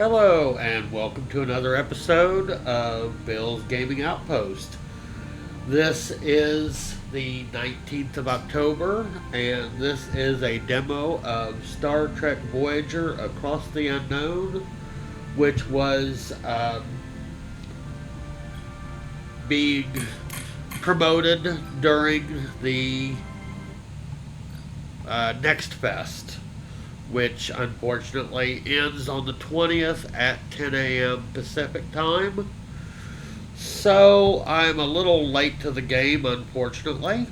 Hello, and welcome to another episode of Bill's Gaming Outpost. This is the 19th of October, and this is a demo of Star Trek Voyager Across the Unknown, which was being promoted during the Next Fest, which unfortunately ends on the 20th at 10 a.m. Pacific time. So I'm a little late to the game, unfortunately,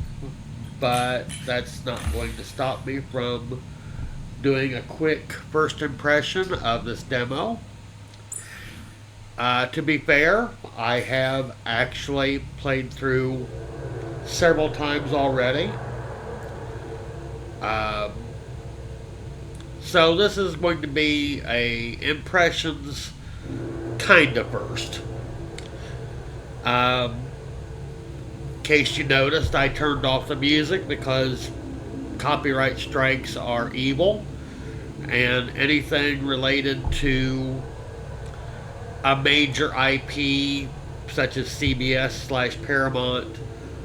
but that's not going to stop me from doing a quick first impression of this demo. To be fair, I have actually played through several times already. Um, So this is going to be a impressions kind of first. In case you noticed, I turned off the music because copyright strikes are evil, and anything related to a major IP such as CBS/Paramount,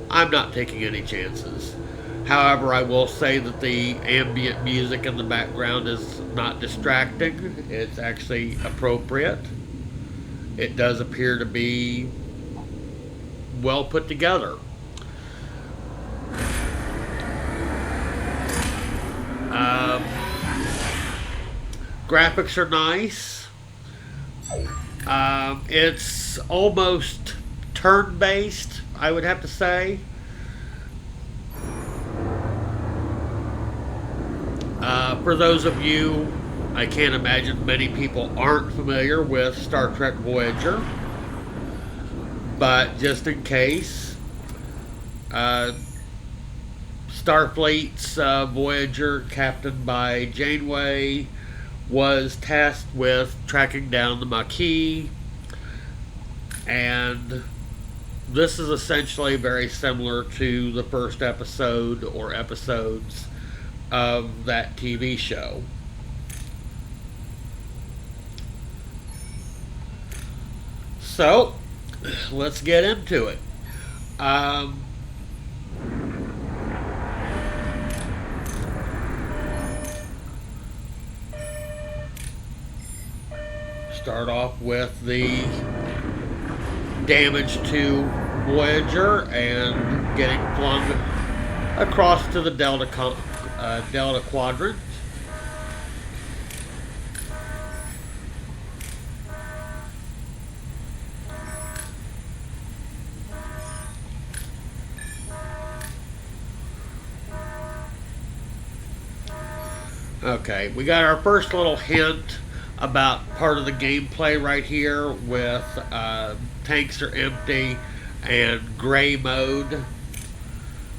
I'm not taking any chances. However, I will say that the ambient music in the background is not distracting. It's actually appropriate. It does appear to be well put together. Um, Graphics are nice. It's almost turn based, I would have to say. For those of you, I can't imagine many people aren't familiar with Star Trek Voyager, but just in case, Starfleet's Voyager, captained by Janeway, was tasked with tracking down the Maquis, and this is essentially very similar to the first episode or episodes of that TV show. So, let's get into it. Um, Start off with the damage to Voyager and getting flung across to the Delta Quadrant. Okay, we got our first little hint about part of the gameplay right here with tanks are empty and gray mode.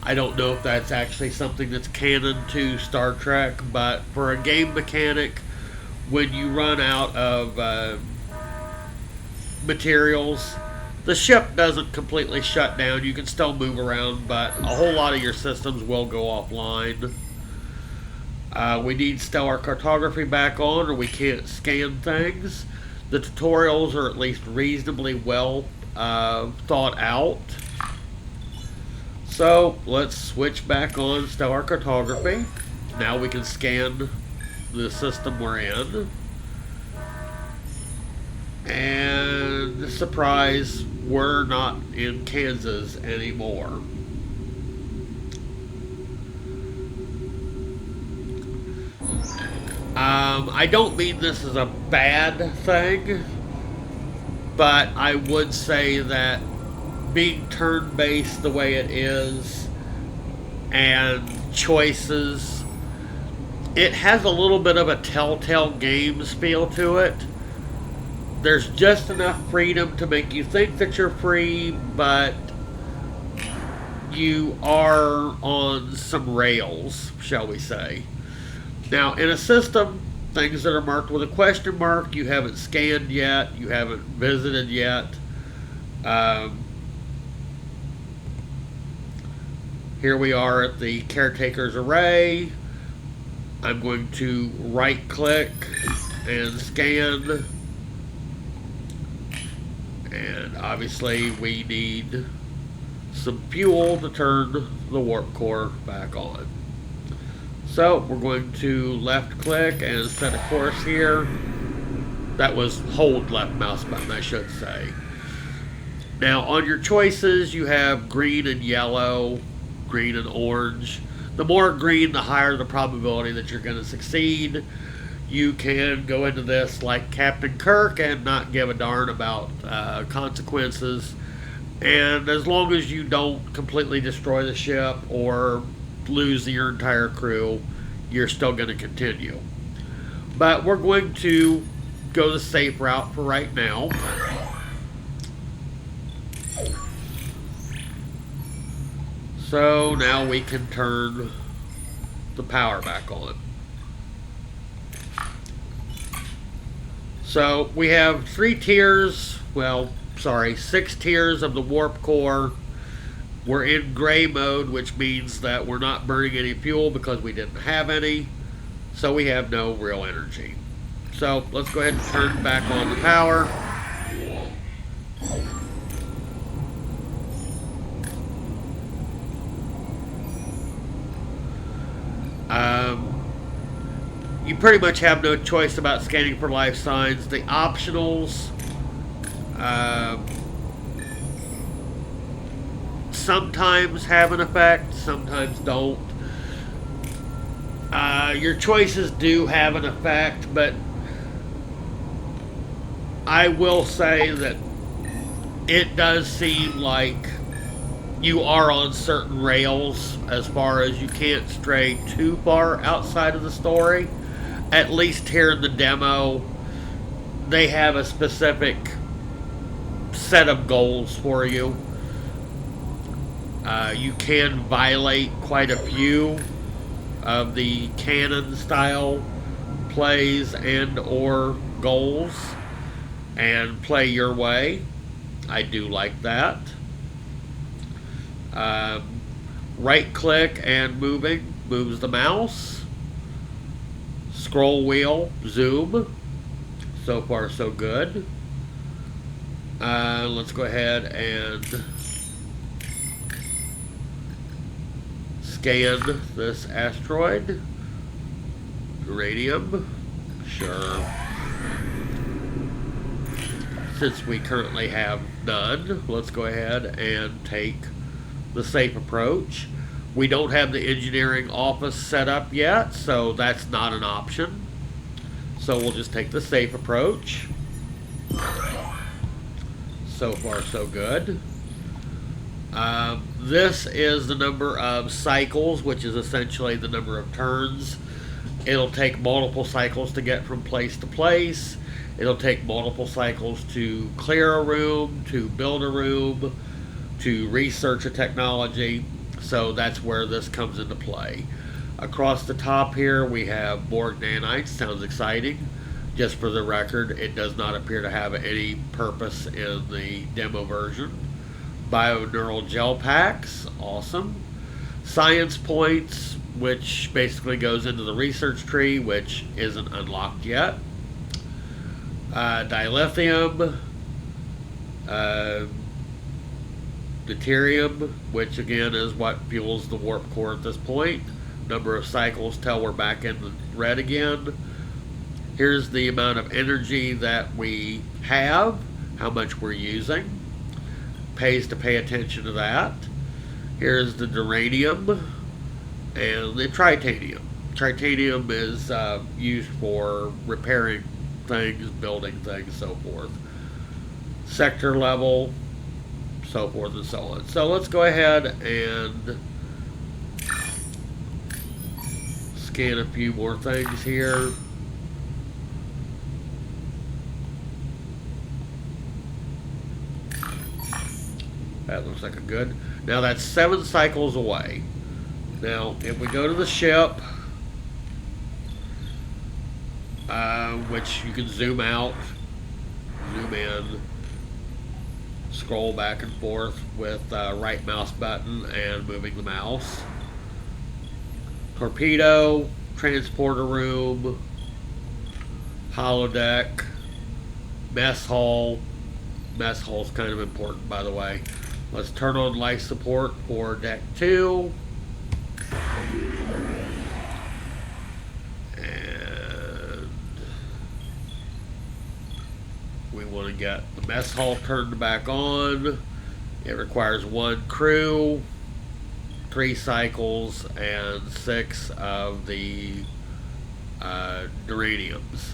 I don't know if that's actually something that's canon to Star Trek, but for a game mechanic, when you run out of materials, the ship doesn't completely shut down. You can still move around, but a whole lot of your systems will go offline. We need stellar cartography back on, or we can't scan things. The tutorials are at least reasonably well thought out. So let's switch back on stellar cartography. Now we can scan the system we're in. And surprise, we're not in Kansas anymore. I don't mean this is a bad thing, but I would say that being turn based the way it is and choices, it has a little bit of a Telltale Games feel to it. There's just enough freedom to make you think that you're free, but you are on some rails, shall we say. Now, in a system, things that are marked with a question mark, you haven't scanned yet, you haven't visited yet. Here we are at the caretaker's array. I'm going to right click and scan And obviously we need some fuel to turn the warp core back on. So we're going to left click and set a course here. That was hold left mouse button, I should say. Now on your choices you have green and yellow, green and orange. The more green, the higher the probability that you're going to succeed. You can go into this like Captain Kirk and not give a darn about consequences. And as long as you don't completely destroy the ship or lose your entire crew, you're still going to continue. But we're going to go the safe route for right now. So now we can turn the power back on. So we have 6 tiers of the warp core. We're in gray mode, which means that we're not burning any fuel because we didn't have any. So we have no real energy. So let's go ahead and turn back on the power. You pretty much have no choice about scanning for life signs. The optionals sometimes have an effect, sometimes don't. Your choices do have an effect, but I will say that it does seem like you are on certain rails as far as you can't stray too far outside of the story. At least here in the demo, they have a specific set of goals for you. You can violate quite a few of the canon style plays and or goals and play your way. I do like that. Right click and moving moves the mouse. Scroll wheel, zoom. So far so good. Let's go ahead and scan this asteroid. Uranium. Sure. Since we currently have none, let's go ahead and take the safe approach. We don't have the engineering office set up yet, so that's not an option. So we'll just take the safe approach. So far so good. This is the number of cycles, which is essentially the number of turns. It'll take multiple cycles to get from place to place. It'll take multiple cycles to clear a room, to build a room, to research a technology. So that's where this comes into play. Across the top here we have Borg nanites. Sounds exciting. Just for the record, it does not appear to have any purpose in the demo version. Bioneural gel packs. Awesome. Science points, which basically goes into the research tree, which isn't unlocked yet. Dilithium. Deuterium, which again is what fuels the warp core at this point. Number of cycles till we're back in the red again. Here's the amount of energy that we have, how much we're using. Pays to pay attention to that. Here's the duranium and the tritanium. Tritanium is used for repairing things, building things, so forth. Sector level, so forth and so on. So let's go ahead and scan a few more things here. That looks like a good. Now that's 7 cycles away. Now if we go to the ship, which you can zoom out, zoom in, scroll back and forth with right mouse button and moving the mouse. Torpedo, transporter room, holodeck, mess hall, mess hall is kind of important, by the way. Let's turn on life support for deck 2. And we want to get the mess hall turned back on. It requires 1 crew, 3 cycles, and 6 of the duraniums.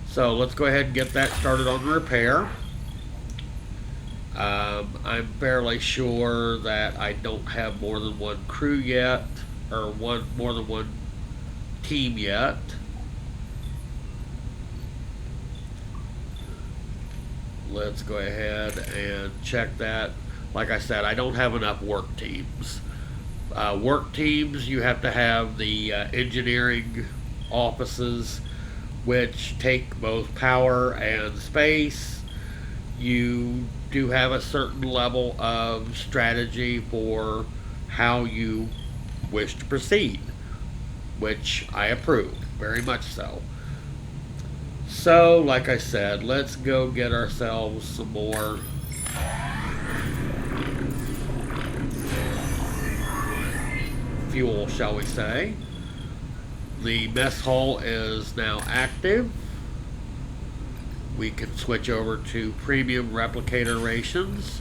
So let's go ahead and get that started on the repair. I'm fairly sure that I don't have more than 1 crew yet, or more than 1 team yet. Let's go ahead and check that. Like I said, I don't have enough work teams. Work teams, you have to have the engineering offices, which take both power and space. You do have a certain level of strategy for how you wish to proceed, which I approve, very much so. So, like I said, let's go get ourselves some more fuel, shall we say. The mess hall is now active. We can switch over to premium replicator rations,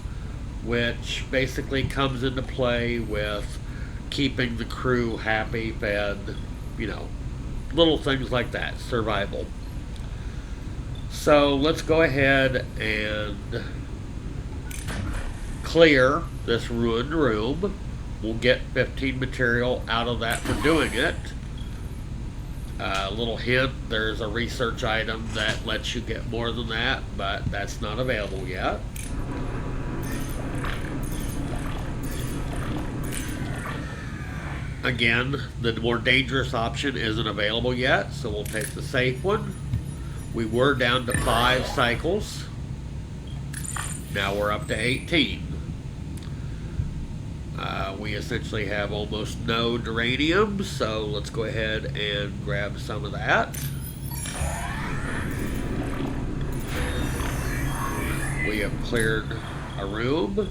which basically comes into play with keeping the crew happy, fed, you know, little things like that, survival. So let's go ahead and clear this ruined room. We'll get 15 material out of that for doing it. A little hint, there's a research item that lets you get more than that, but that's not available yet. Again, the more dangerous option isn't available yet, so we'll take the safe one. We were down to 5 cycles. Now we're up to 18. We essentially have almost no duranium, so let's go ahead and grab some of that. We have cleared a room.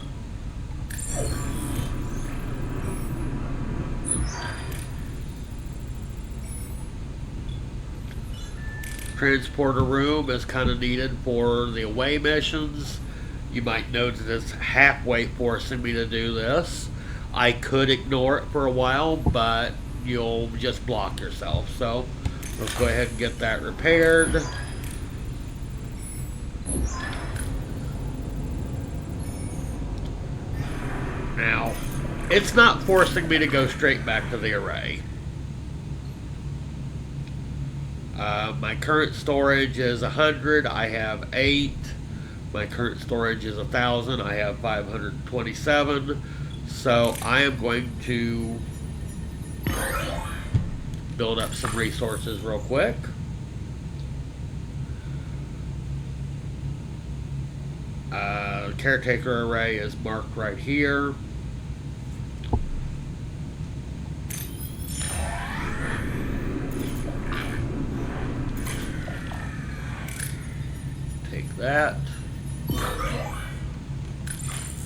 Transporter room is kind of needed for the away missions. You might notice it's halfway forcing me to do this. I could ignore it for a while, but you'll just block yourself. So let's go ahead and get that repaired. Now, it's not forcing me to go straight back to the array. My current storage is 100. I have 8. My current storage is 1,000. I have 527. So I am going to build up some resources real quick. Caretaker array is marked right here. Take that.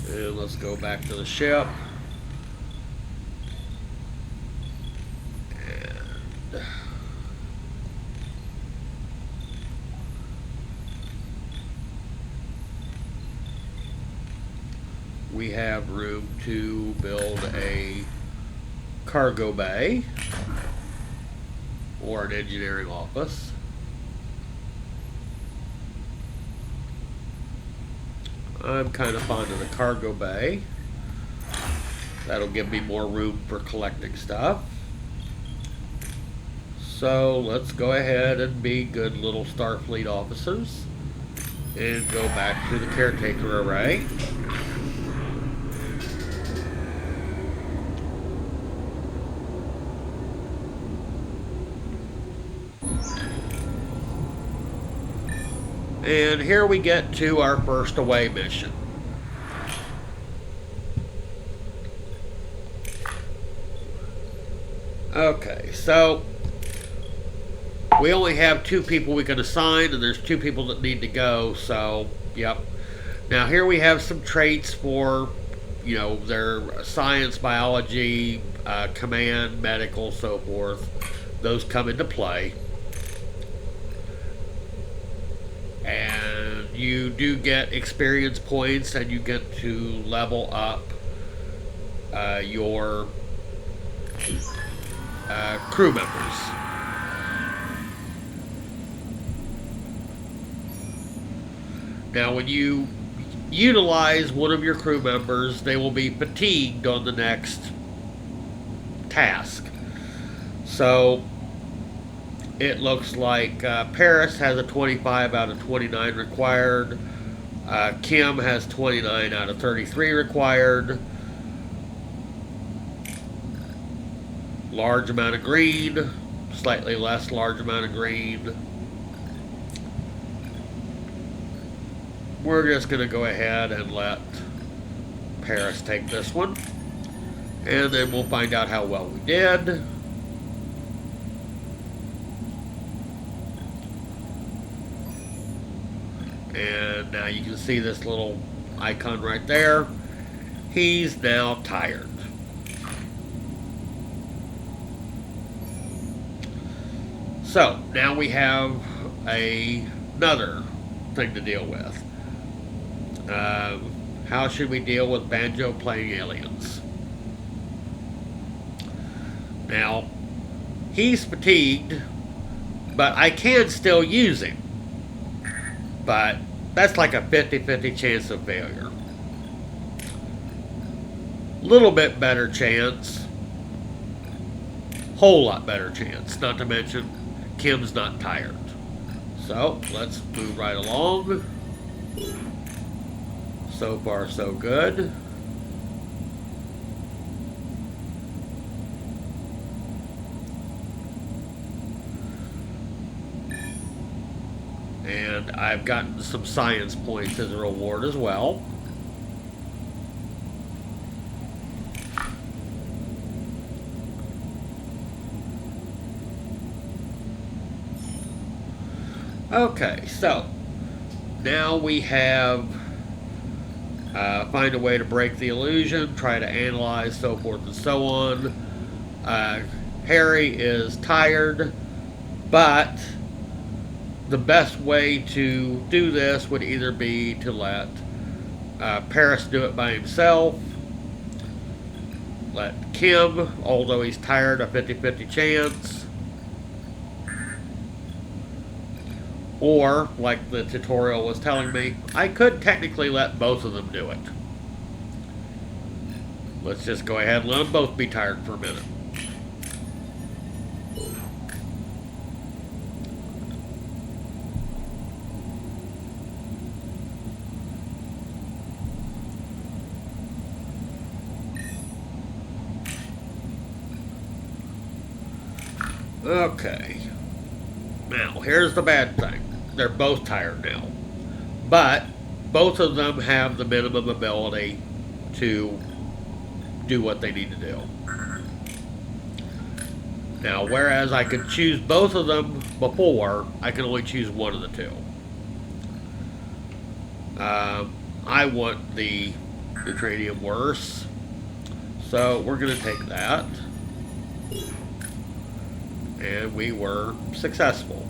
And let's go back to the ship. And we have room to build a cargo bay or an engineering office. I'm kind of fond of the cargo bay. That'll give me more room for collecting stuff. So let's go ahead and be good little Starfleet officers and go back to the caretaker array. And here we get to our first away mission. Okay, so we only have 2 people we can assign, and there's 2 people that need to go, so, yep. Now here we have some traits for, their science, biology, command, medical, so forth. Those come into play. And you do get experience points, and you get to level up your crew members. Now, when you utilize one of your crew members, they will be fatigued on the next task. So, it looks like Paris has a 25 out of 29 required. Kim has 29 out of 33 required. Large amount of green, slightly less large amount of green. We're just going to go ahead and let Paris take this one. And then we'll find out how well we did. And now you can see this little icon right there. He's now tired. So, now we have another thing to deal with. How should we deal with Banjo playing aliens? Now, he's fatigued, but I can still use him. But that's like a 50-50 chance of failure. Little bit better chance. Whole lot better chance. Not to mention, Kim's not tired. So, let's move right along. So far, so good. And I've gotten some science points as a reward as well. Okay, so now we have find a way to break the illusion, try to analyze, so forth and so on. Harry is tired, but the best way to do this would either be to let Paris do it by himself, let Kim, although he's tired, a 50-50 chance, or, like the tutorial was telling me, I could technically let both of them do it. Let's just go ahead and let them both be tired for a minute. Okay. Now, here's the bad thing. They're both tired now. But both of them have the minimum ability to do what they need to do. Now, whereas I could choose both of them before, I can only choose one of the two. I want the neutranium worse. So we're going to take that. And we were successful.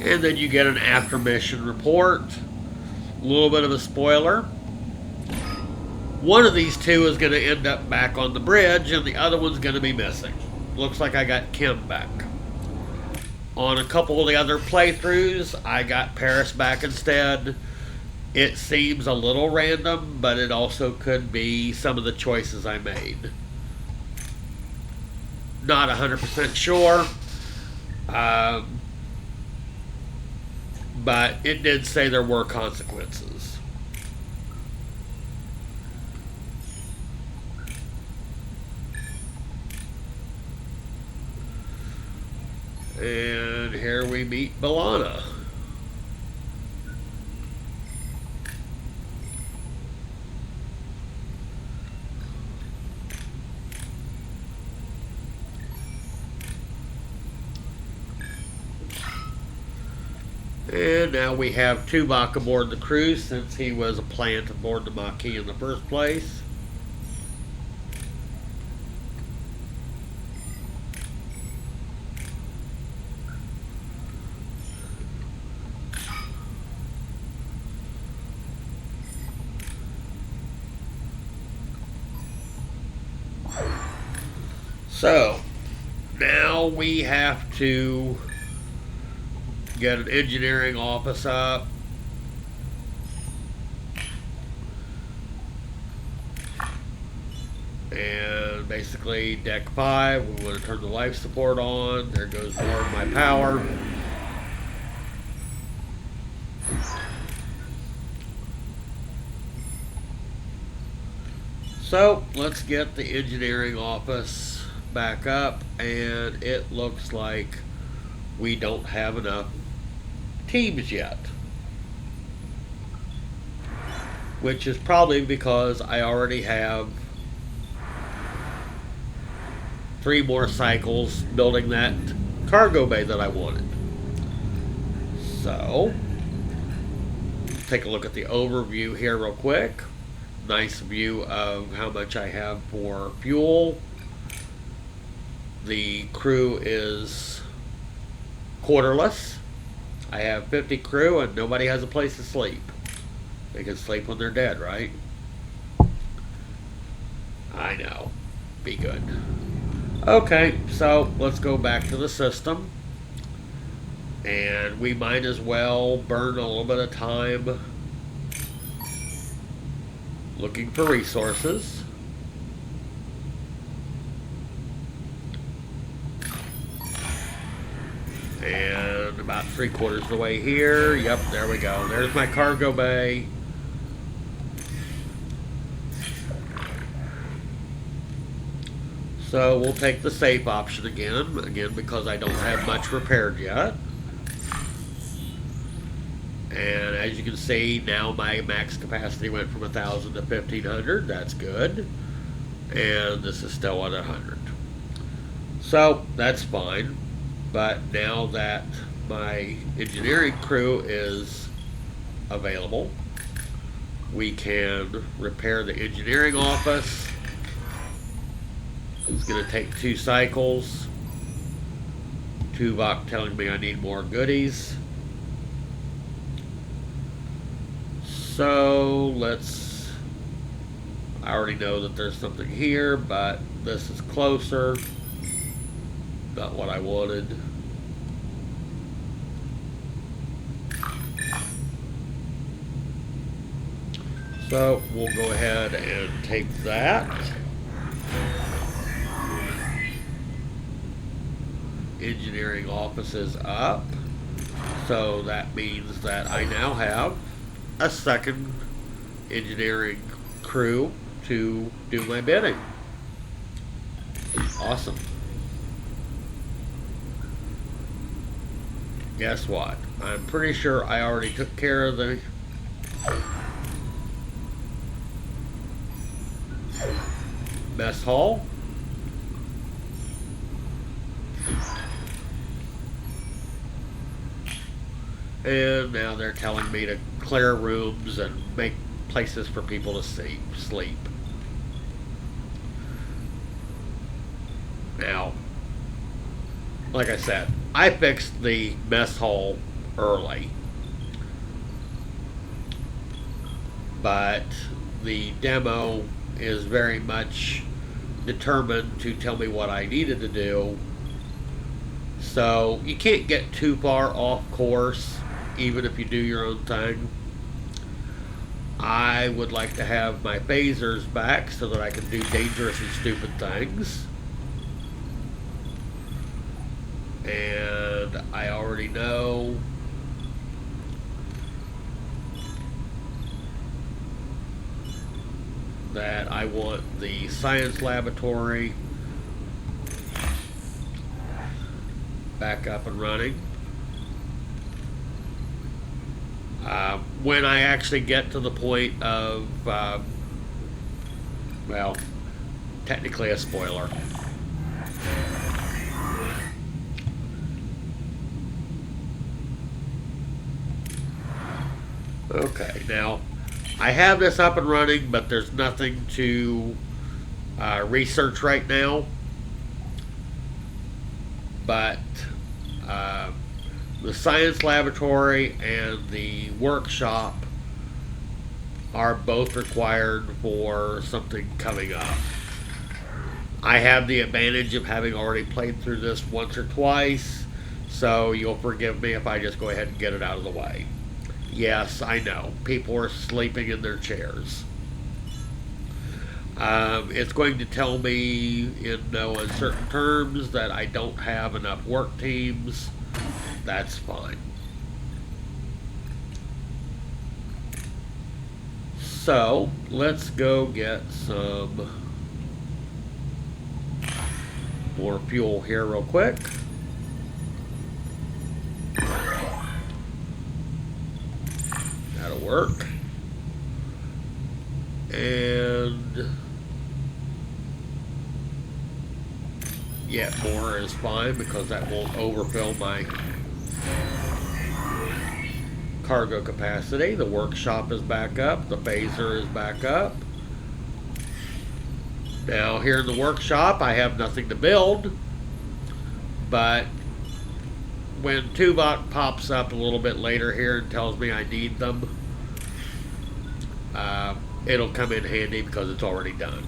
And then you get an after mission report. A little bit of a spoiler. One of these two is going to end up back on the bridge, and the other one's going to be missing. Looks like I got Kim back. On a couple of the other playthroughs, I got Paris back instead. It seems a little random, but it also could be some of the choices I made. Not 100% sure. But it did say there were consequences. And here we meet Balana. And now we have Tuvok aboard the crew since he was a plant aboard the Maquis in the first place. So, now we have to get an engineering office up. And basically, deck 5, we want to turn the life support on. There goes more of my power. So, let's get the engineering office back up, and it looks like we don't have enough teams yet, which is probably because I already have 3 more cycles building that cargo bay that I wanted. So, take a look at the overview here real quick. Nice view of how much I have for fuel. The crew is quarterless. I have 50 crew and nobody has a place to sleep. They can sleep when they're dead, right? I know. Be good. Okay, so let's go back to the system. And we might as well burn a little bit of time looking for resources. And about 3/4 of the way here. Yep, there we go. There's my cargo bay. So we'll take the safe option again because I don't have much repaired yet. And as you can see, now my max capacity went from 1,000 to 1,500. That's good. And this is still at 100. So that's fine. But now that my engineering crew is available, we can repair the engineering office. It's going to take 2 cycles. Tuvok telling me I need more goodies. So let's, I already know that there's something here, but this is closer. Not what I wanted. So we'll go ahead and take that. Engineering office is up. So that means that I now have a second engineering crew to do my bidding. Awesome. Guess what? I'm pretty sure I already took care of the mess hall. And now they're telling me to clear rooms and make places for people to sleep. Now, like I said, I fixed the mess hall early. But the demo is very much determined to tell me what I needed to do. So you can't get too far off course, even if you do your own thing. I would like to have my phasers back so that I can do dangerous and stupid things. And I already know that I want the science laboratory back up and running. When I actually get to the point of, well, technically a spoiler. Okay, now I have this up and running, but there's nothing to research right now. But uh, the science laboratory and the workshop are both required for something coming up. I have the advantage of having already played through this once or twice, so you'll forgive me if I just go ahead and get it out of the way. Yes, I know. People are sleeping in their chairs. It's going to tell me in no uncertain terms that I don't have enough work teams. That's fine. So, let's go get some more fuel here real quick. That'll work. And yeah, more is fine because that won't overfill my cargo capacity. The workshop is back up. The phaser is back up. Now here in the workshop I have nothing to build, but when Tuvok pops up a little bit later here and tells me I need them, it'll come in handy because it's already done.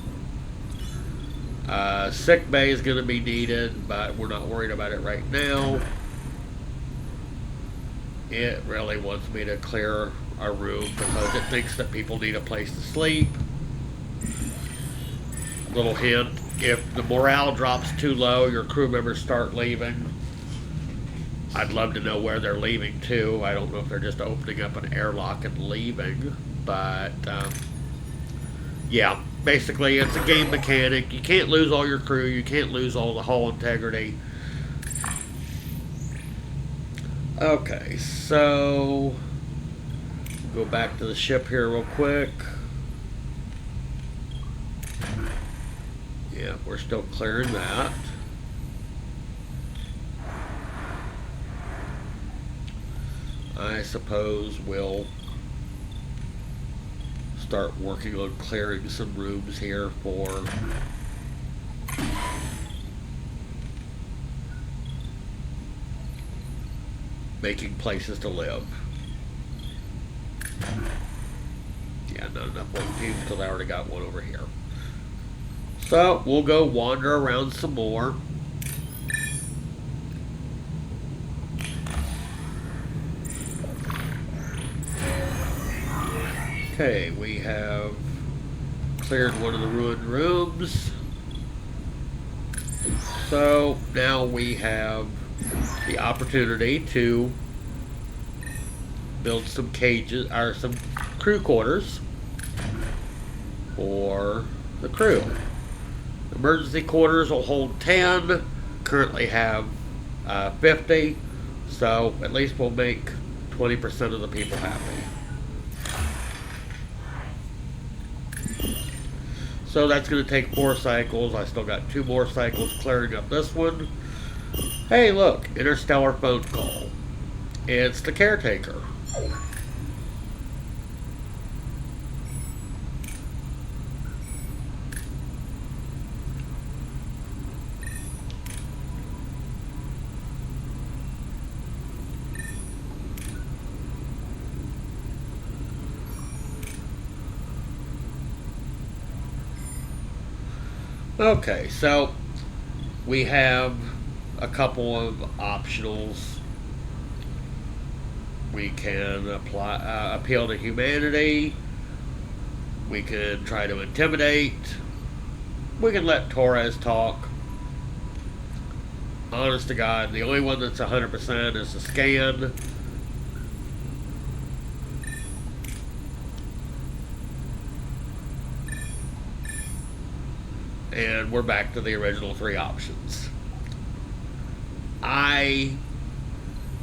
Sick bay is going to be needed, but we're not worried about it right now. It really wants me to clear a room because it thinks that people need a place to sleep. Little hint, if the morale drops too low, your crew members start leaving. I'd love to know where they're leaving to. I don't know if they're just opening up an airlock and leaving, but yeah, basically it's a game mechanic. You can't lose all your crew. You can't lose all the hull integrity. Okay, so go back to the ship here real quick. Yeah, we're still clearing that. I suppose we'll start working on clearing some rooms here for making places to live. Yeah, not enough work teams because I already got one over here. So we'll go wander around some more. Okay, we have cleared one of the ruined rooms. So now we have the opportunity to build some cages or some crew quarters for the crew. Emergency quarters will hold 10. Currently have 50. So at least we'll make 20% of the people happy. So that's going to take 4 cycles. I still got 2 more cycles clearing up this one. Hey, look, interstellar phone call. It's the caretaker. Okay, so we have a couple of optionals. We can appeal to humanity. We can try to intimidate. We can let Torres talk. Honest to God, the only one that's 100% is the scan. And we're back to the original 3 options. I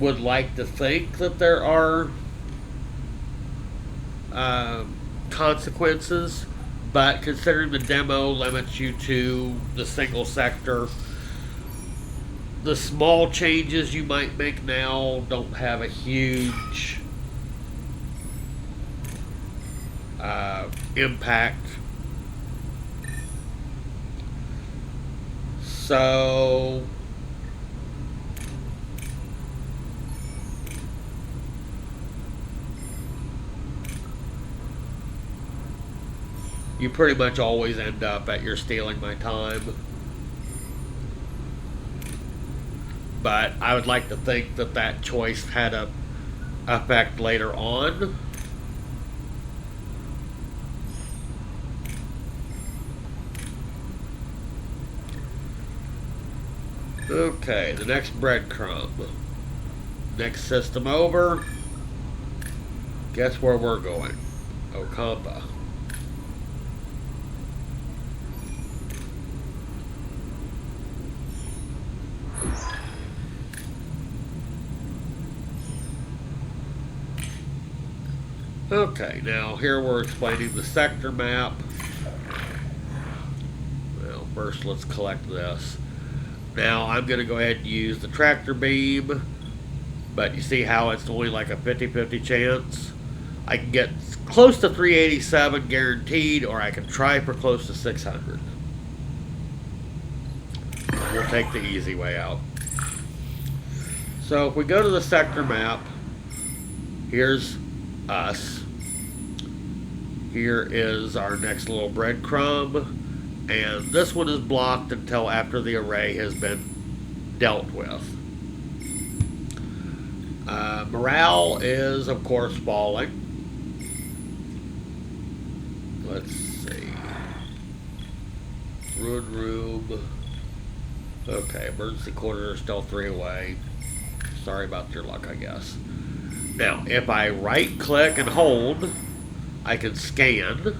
would like to think that there are consequences, but considering the demo limits you to the single sector, the small changes you might make now don't have a huge impact. So you pretty much always end up at you're stealing my time. But I would like to think that that choice had a effect later on. Okay, the next breadcrumb. Next system over. Guess where we're going? Ocampa. Okay, now here we're explaining the sector map. Well, first let's collect this. Now I'm going to go ahead and use the tractor beam, but you see how it's only like a 50-50 chance? I can get close to 387 guaranteed, or I can try for close to 600. We'll take the easy way out. So if we go to the sector map, here's us. Here is our next little breadcrumb, and this one is blocked until after the array has been dealt with. Morale is, of course, falling. Let's see. Ruin room. Okay, emergency quarters are still 3 away. Sorry about your luck, I guess. Now, if I right click and hold, I can scan.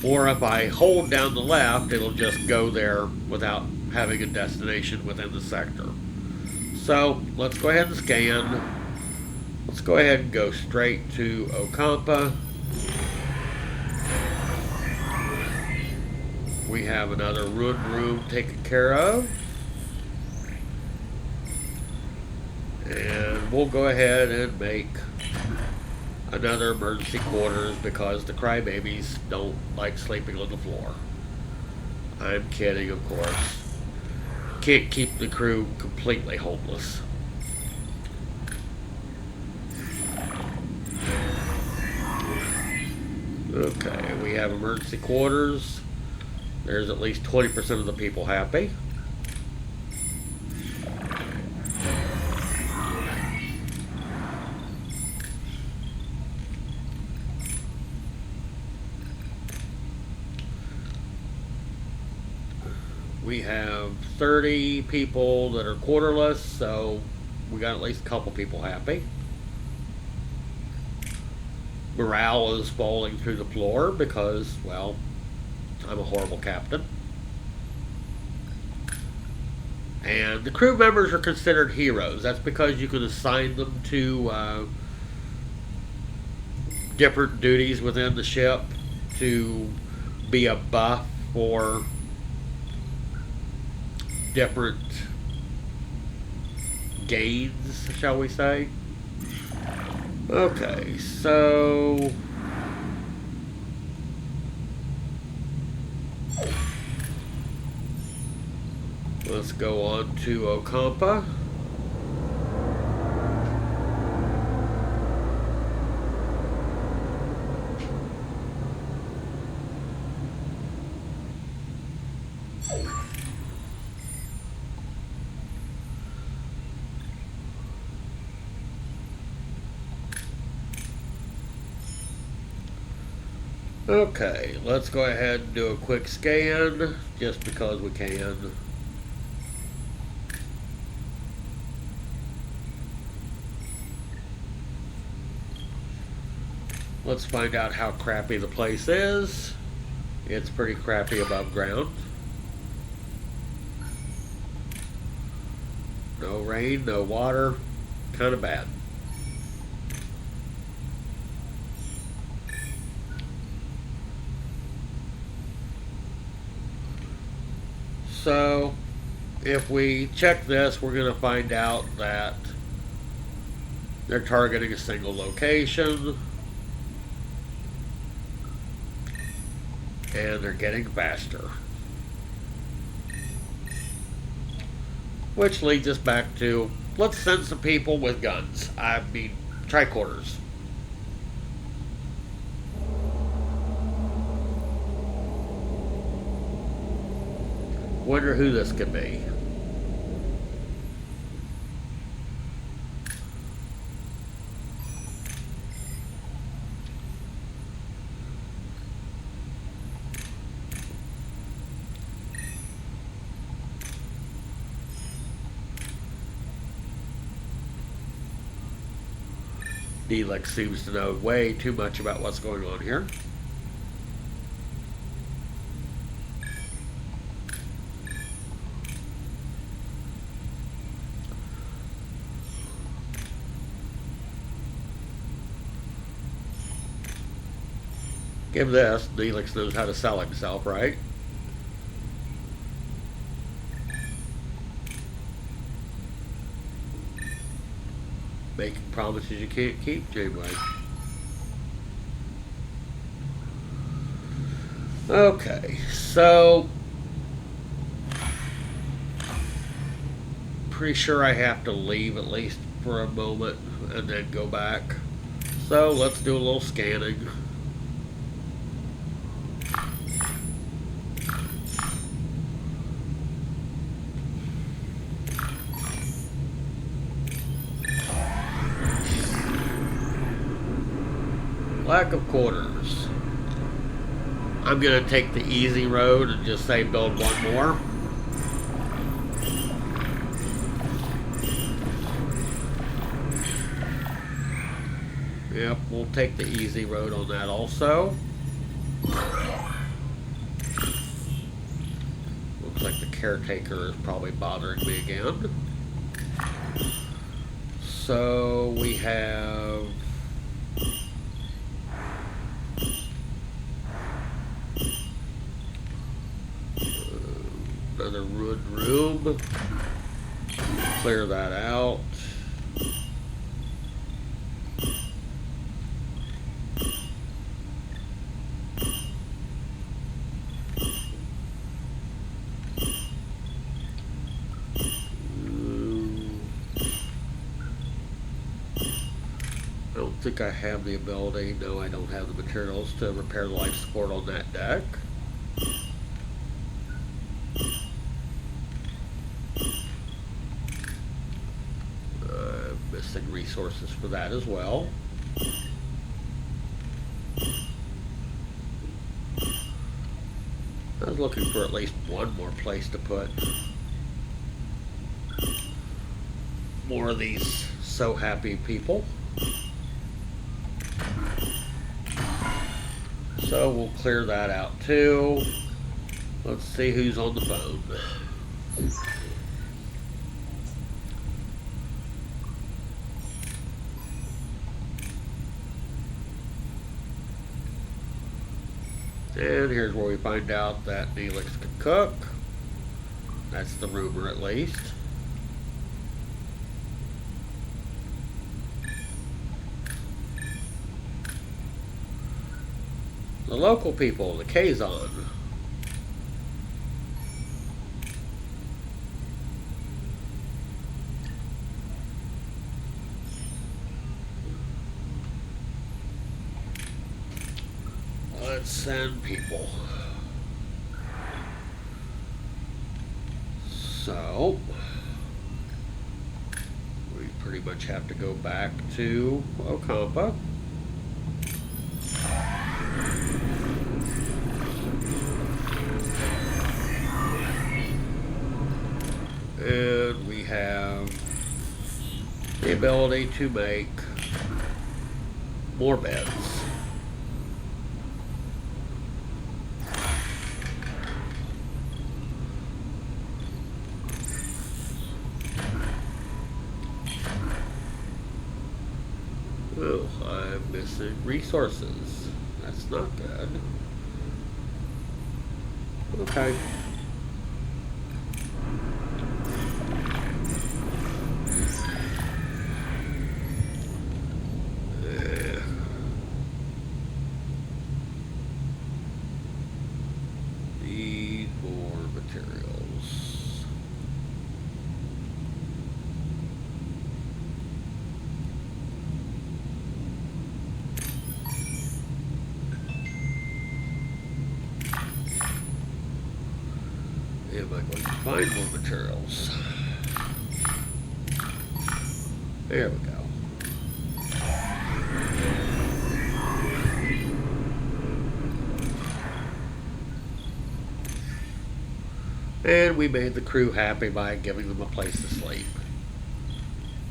Or if I hold down the left, it'll just go there without having a destination within the sector. So, let's go ahead and scan. Let's go ahead and go straight to Ocampa. We have another ruined room taken care of. And we'll go ahead and make another emergency quarters because the crybabies don't like sleeping on the floor. I'm kidding, of course. Can't keep the crew completely homeless. Okay, we have emergency quarters. There's at least 20% of the people happy. We have 30 people that are quarterless, so we got at least a couple people happy. Morale is falling through the floor because, well, I'm a horrible captain. And the crew members are considered heroes. That's because you can assign them to different duties within the ship to be a buff for different gains, shall we say. Okay, so let's go on to Ocampa. Okay, let's go ahead and do a quick scan, just because we can. Let's find out how crappy the place is. It's pretty crappy above ground. No rain, no water, kind of bad. So, if we check this, we're going to find out that They're targeting a single location. And they're getting faster. Which leads us back to, let's send some people with guns. I mean, tricorders. Wonder who this could be. Neelix seems to know way too much about what's going on here. Give this, Neelix knows how to sell himself, right? Making promises you can't keep, Janeway. Okay, so pretty sure I have to leave at least for a moment and then go back. So let's do a little scanning. Lack of quarters. I'm going to take the easy road and just say build one more. Yep, we'll take the easy road on that also. Looks like the caretaker is probably bothering me again. So we have another ruined room. Clear that out. I don't think I have the ability. No, I don't have the materials to repair the life support on that deck. Missing resources for that as well. I was looking for at least one more place to put more of these so happy people. So we'll clear that out too. Let's see who's on the phone. And here's where we find out that Neelix can cook. That's the rumor at least. The local people, the Kazon. Let's send people. So, we pretty much have to go back to Ocampa. And we have the ability to make more beds. Oh, I'm missing resources. That's not good. Okay. materials. Am I going to find more materials? There we go. And we made the crew happy by giving them a place to sleep.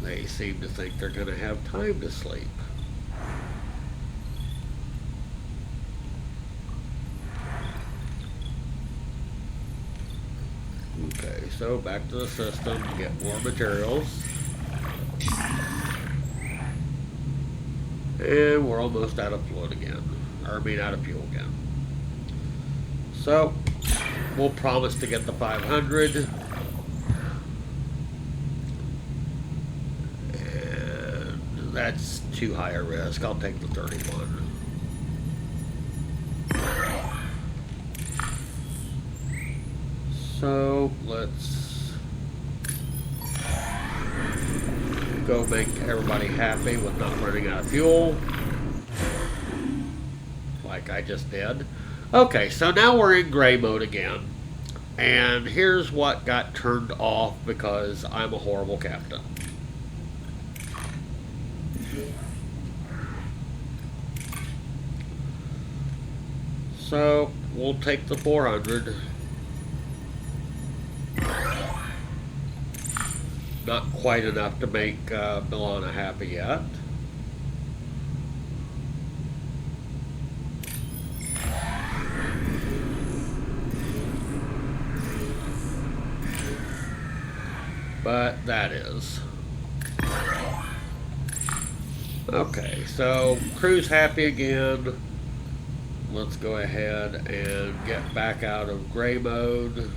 They seem to think they're going to have time to sleep. Okay, so back to the system to get more materials. And we're almost out of fluid again. Or I mean out of fuel again. So we'll promise to get the 500. And that's too high a risk. I'll take the 31. So let's go make everybody happy with not running out of fuel. Like I just did. Okay, so now we're in gray mode again. And here's what got turned off because I'm a horrible captain. So we'll take the 400. Not quite enough to make Milana happy yet. But that is. Okay, so crew's happy again. Let's go ahead and get back out of gray mode.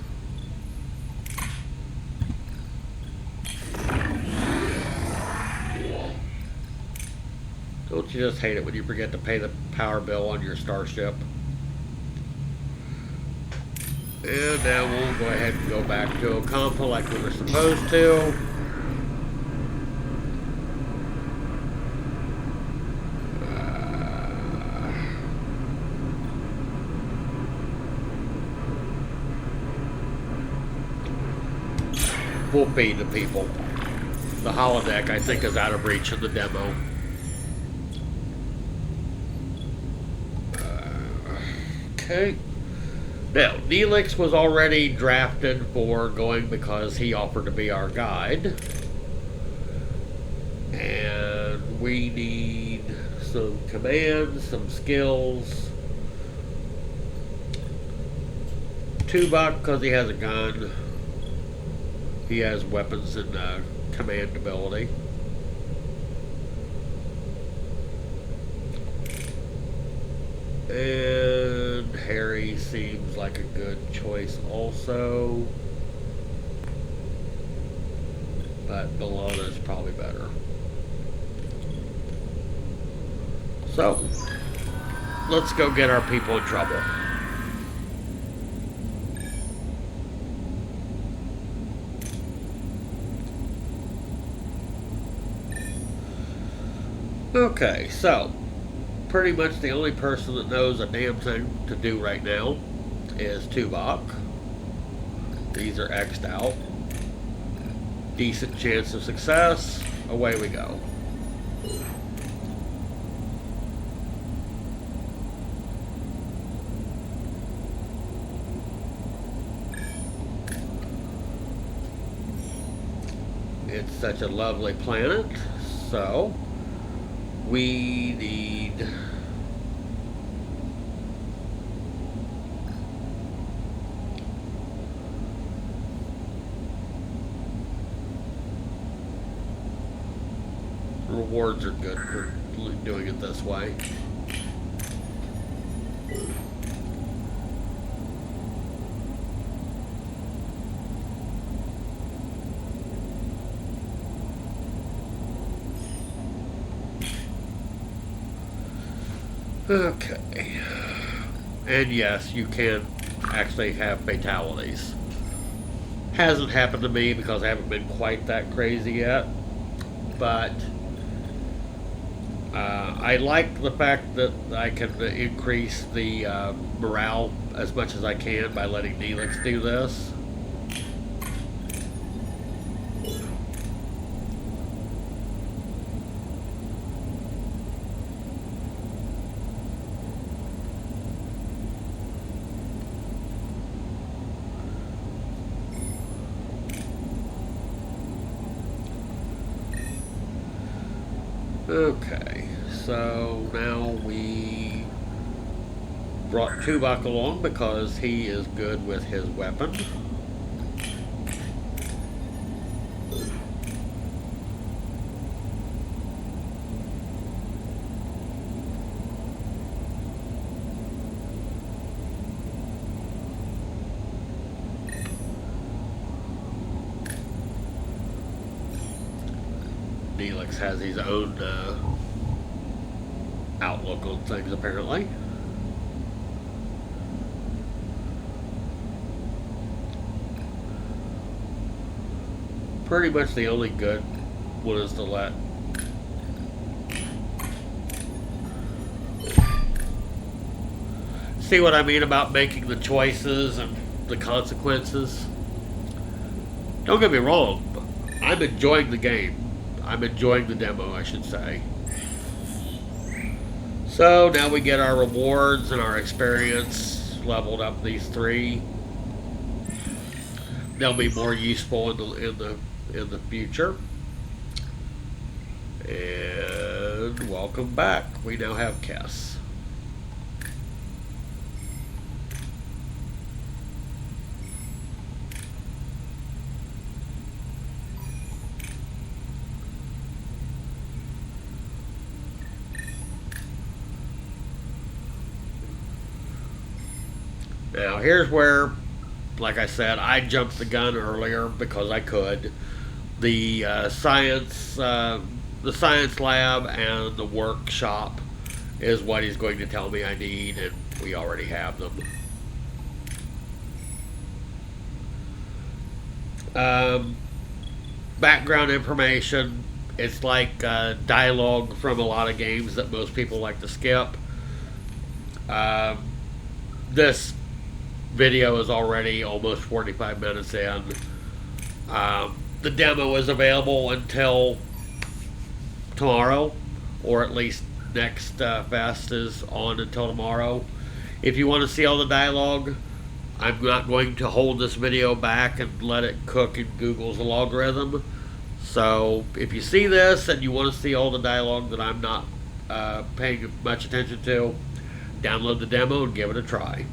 Don't you just hate it when you forget to pay the power bill on your starship? And now we'll go ahead and go back to Ocampa like we were supposed to. We'll feed the people. The holodeck, I think, is out of reach in the demo. Okay. Now, Neelix was already drafted for going because he offered to be our guide. And we need some commands, some skills. Tuvok, because he has a gun. He has weapons and command ability. And Harry seems like a good choice also. But Bellona is probably better. So, let's go get our people in trouble. Okay, so pretty much the only person that knows a damn thing to do right now is Tuvok. These are X'd out. Decent chance of success. Away we go. It's such a lovely planet, so we need rewards are good for doing it this way. Okay. And yes, you can actually have fatalities. Hasn't happened to me because I haven't been quite that crazy yet. But I like the fact that I can increase the morale as much as I can by letting Neelix do this. Okay, so now we brought Tuvok along because he is good with his weapon. Neelix has his own outlook on things, apparently. Pretty much the only good one is to let see what I mean about making the choices and the consequences. Don't get me wrong, I'm enjoying the game. I'm enjoying the demo, I should say. So now we get our rewards and our experience leveled up. These three, they'll be more useful in the future. And welcome back. We now have Kess. Now here's where, like I said, I jumped the gun earlier because I could. The science lab and the workshop is what he's going to tell me I need, and we already have them. Background information. It's like dialogue from a lot of games that most people like to skip. This video is already almost 45 minutes in. The demo is available until tomorrow, or at least next fest is on until tomorrow. If you want to see all the dialogue, I'm not going to hold this video back and let it cook in Google's algorithm. So if you see this and you want to see all the dialogue that I'm not paying much attention to, download the demo and give it a try.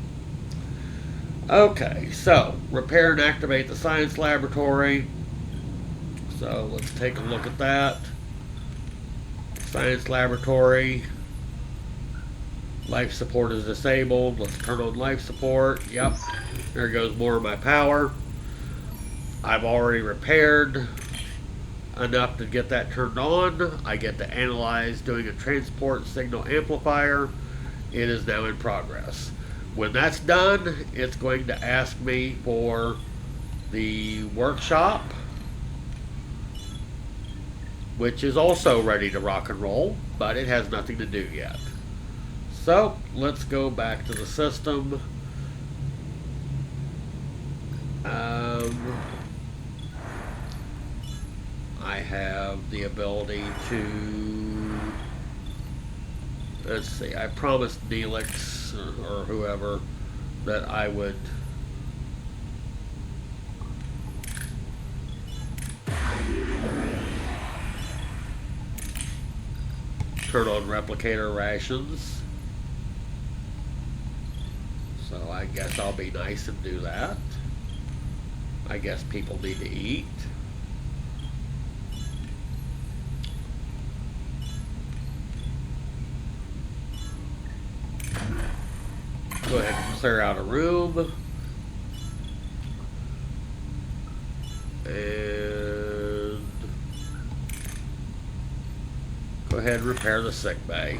Okay, so repair and activate the science laboratory. So let's take a look at that. Science laboratory. Life support is disabled. Let's turn on life support. Yep, there goes more of my power. I've already repaired enough to get that turned on. I get to analyze doing a transport signal amplifier. It is now in progress. When that's done, it's going to ask me for the workshop, which is also ready to rock and roll, but it has nothing to do yet. So let's go back to the system. I have the ability to, let's see, I promised Neelix or whoever that I would turn on replicator rations. So I guess I'll be nice and do that. I guess people need to eat. Go ahead and clear out a room. And go ahead and repair the sick bay.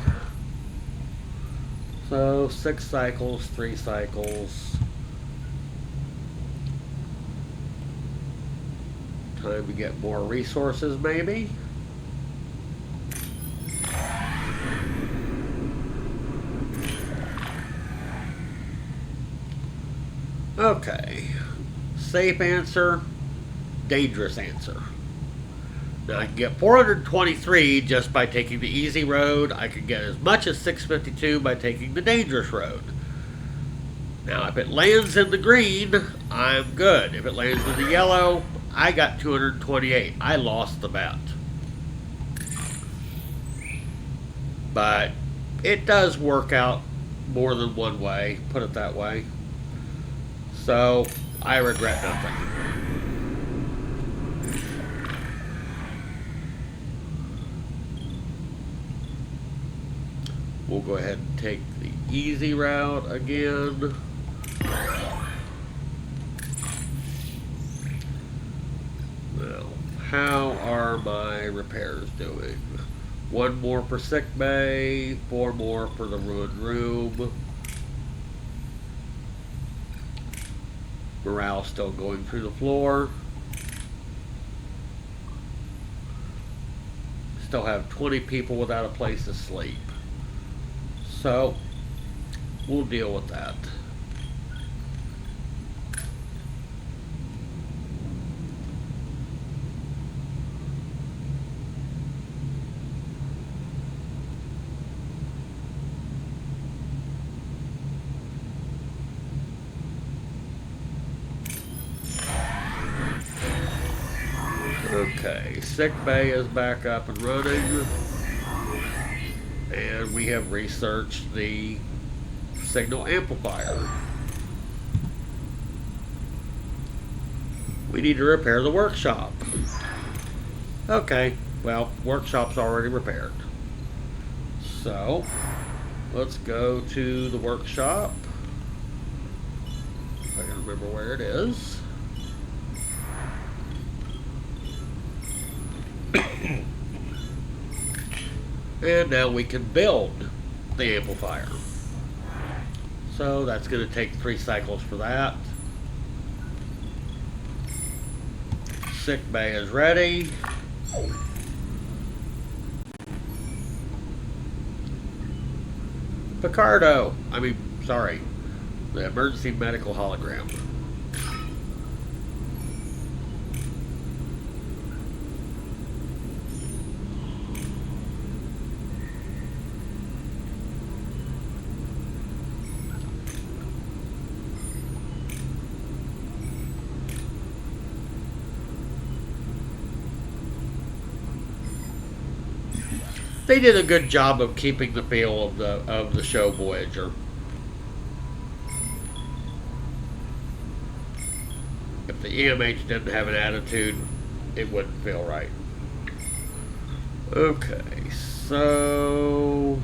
So 6 cycles, 3 cycles. Time to get more resources, maybe. Okay. Safe answer, dangerous answer. Now I can get 423 just by taking the easy road. I can get as much as 652 by taking the dangerous road. Now if it lands in the green, I'm good. If it lands in the yellow, I got 228. I lost the bet. But it does work out more than one way, put it that way. So I regret nothing. We'll go ahead and take the easy route again. Now, how are my repairs doing? 1 more for sick bay, 4 more for the ruined room. Morale still going through the floor. Still have 20 people without a place to sleep. So, we'll deal with that. Okay, sick bay is back up and running. And we have researched the signal amplifier. We need to repair the workshop. Okay, well, workshop's already repaired. So, let's go to the workshop. If I can remember where it is. And now we can build the amplifier. So that's going to take 3 cycles for that. Sick bay is ready. Picardo. Sorry. The emergency medical hologram. They did a good job of keeping the feel of the show Voyager. If the EMH didn't have an attitude, it wouldn't feel right. Okay, so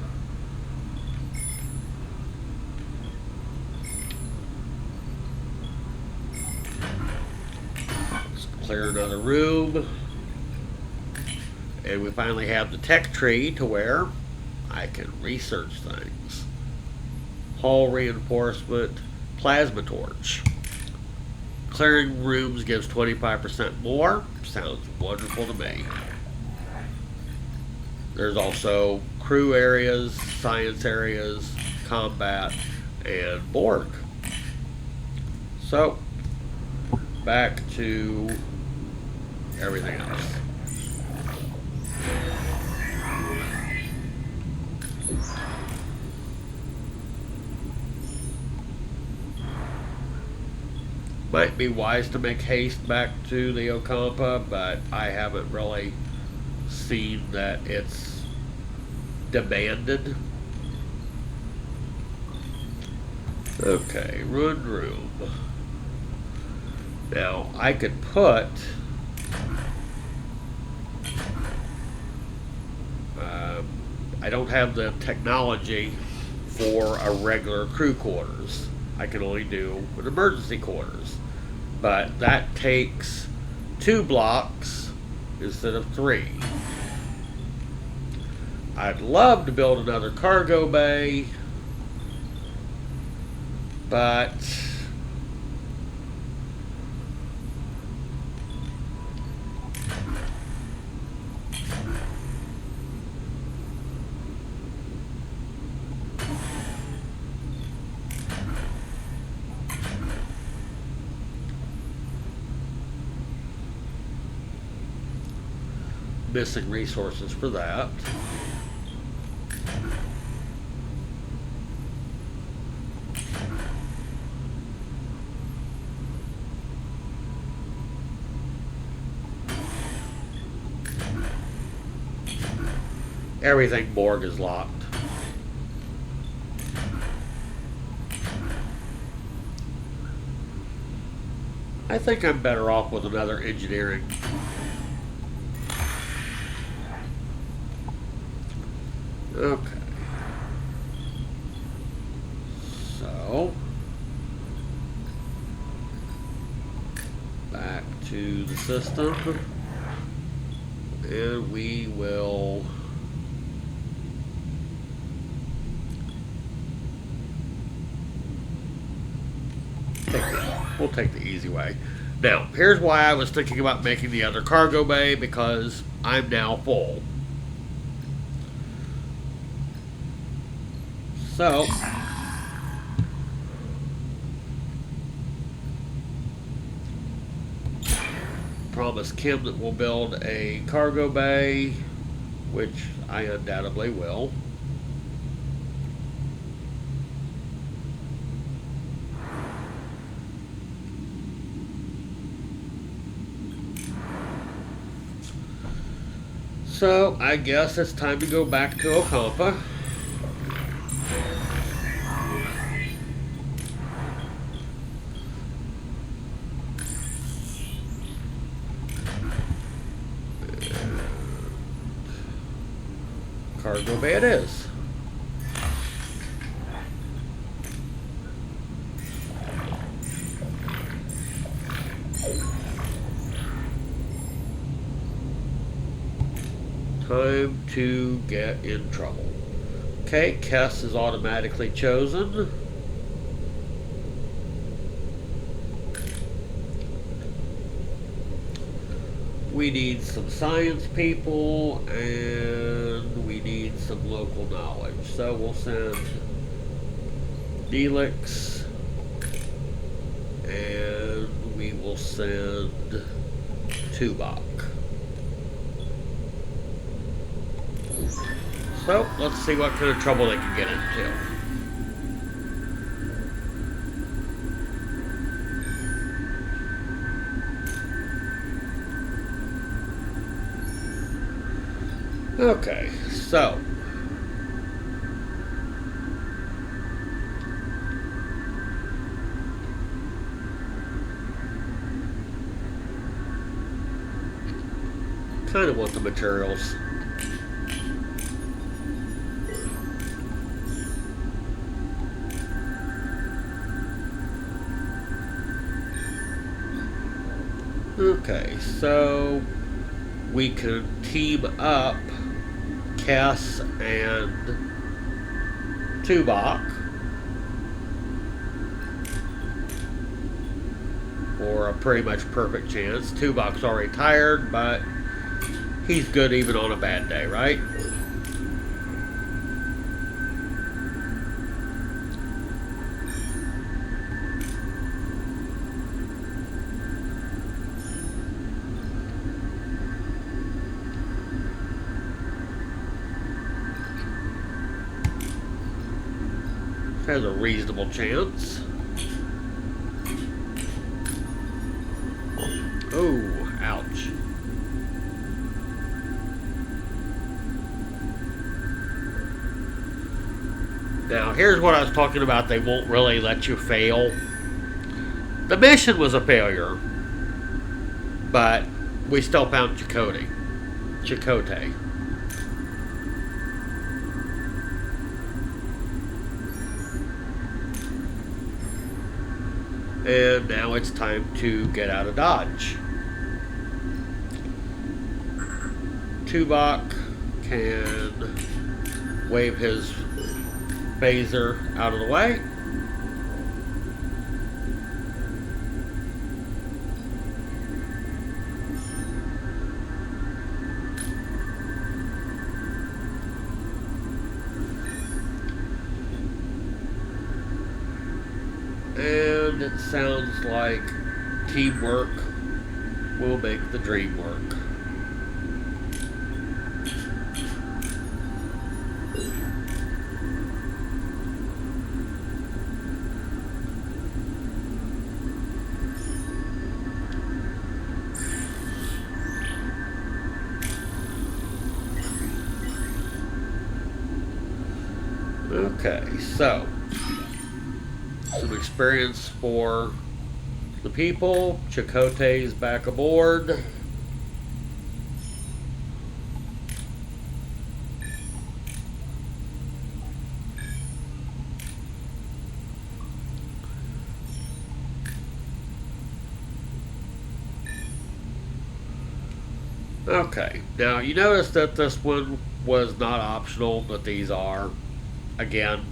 let's clear another room. And we finally have the tech tree to where I can research things. Hull reinforcement, plasma torch. Clearing rooms gives 25% more. Sounds wonderful to me. There's also crew areas, science areas, combat, and Borg. So, back to everything else. Might be wise to make haste back to the Ocampa, but I haven't really seen that it's demanded. Okay, ruined room. Now, I could put I don't have the technology for a regular crew quarters. I can only do an emergency quarters. But that takes 2 blocks instead of 3. I'd love to build another cargo bay, but missing resources for that. Everything Borg is locked. I think I'm better off with another engineering. Okay. So, back to the system. And we will we'll take the easy way. Now, here's why I was thinking about making the other cargo bay, because I'm now full. So, promise Kim that we'll build a cargo bay, which I undoubtedly will. So, I guess it's time to go back to Ocampa. Cargo bay it is. Time to get in trouble. Okay, Kess is automatically chosen. We need some science people, and we need some local knowledge. So we'll send Neelix, and we will send Tuvok. So let's see what kind of trouble they can get into. Okay, so kind of want the materials. Okay, so we can team up Cass and Tuvok for a pretty much perfect chance. Tuvok's already tired, but he's good even on a bad day, right? Has a reasonable chance. Oh, ouch. Now, here's what I was talking about. They won't really let you fail. The mission was a failure, but we still found Chakotay. And now it's time to get out of Dodge. Tuvok can wave his phaser out of the way. And it sounds like teamwork will make the dream work. Okay, so some experience for the people. Chakotay's back aboard. Okay, now you notice that this one was not optional, but these are. Again,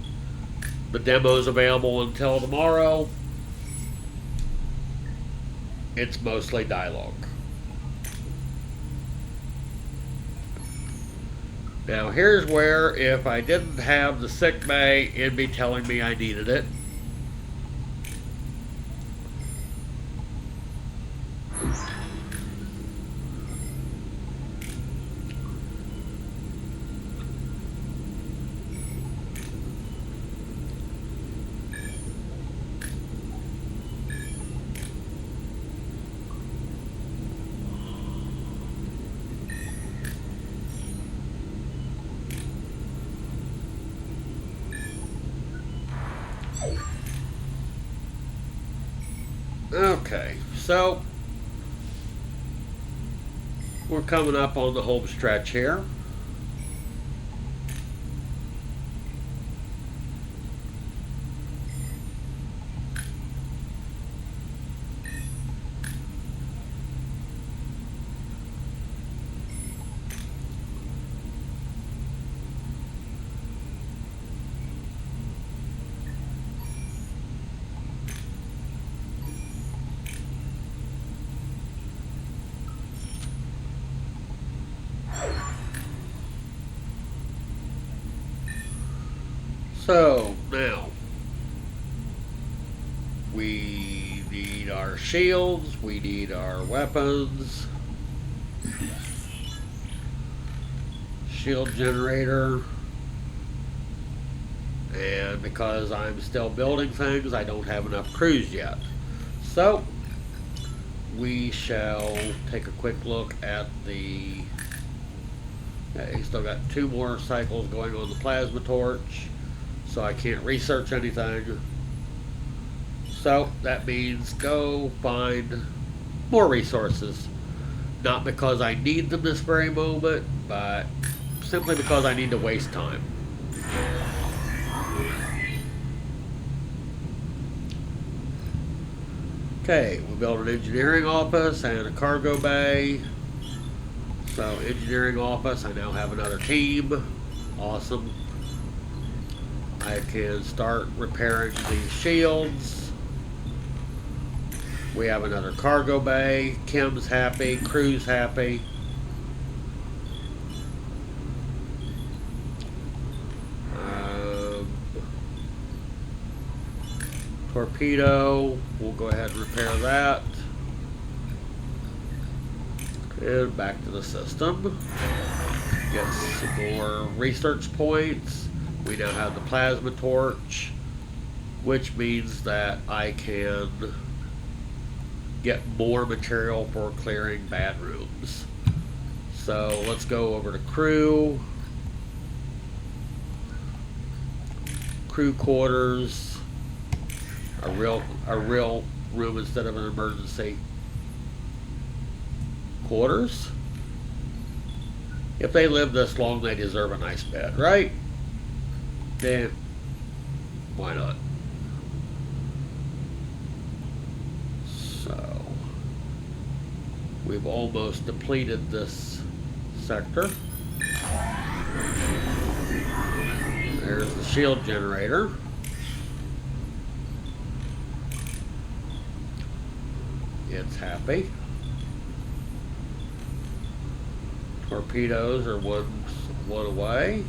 the demo is available until tomorrow. It's mostly dialogue. Now here's where if I didn't have the sick bay, it'd be telling me I needed it. Okay, so we're coming up on the home stretch here. So now we need our shields, we need our weapons, shield generator, and because I'm still building things, I don't have enough crews yet. So we shall take a quick look at the. Okay, still got 2 more cycles going on the plasma torch, so I can't research anything. So that means go find more resources. Not because I need them this very moment, but simply because I need to waste time. Okay, we built an engineering office and a cargo bay. So engineering office, I now have another team. Awesome. I can start repairing these shields. We have another cargo bay. Kim's happy. Crew's happy. Torpedo. We'll go ahead and repair that. And back to the system. Get some more research points. We now have the plasma torch, which means that I can get more material for clearing bad rooms. So let's go over to crew. Crew quarters. A real room instead of an emergency quarters. If they live this long, they deserve a nice bed, right? Then why not? So we've almost depleted this sector. There's the shield generator. It's happy. Torpedoes are one away.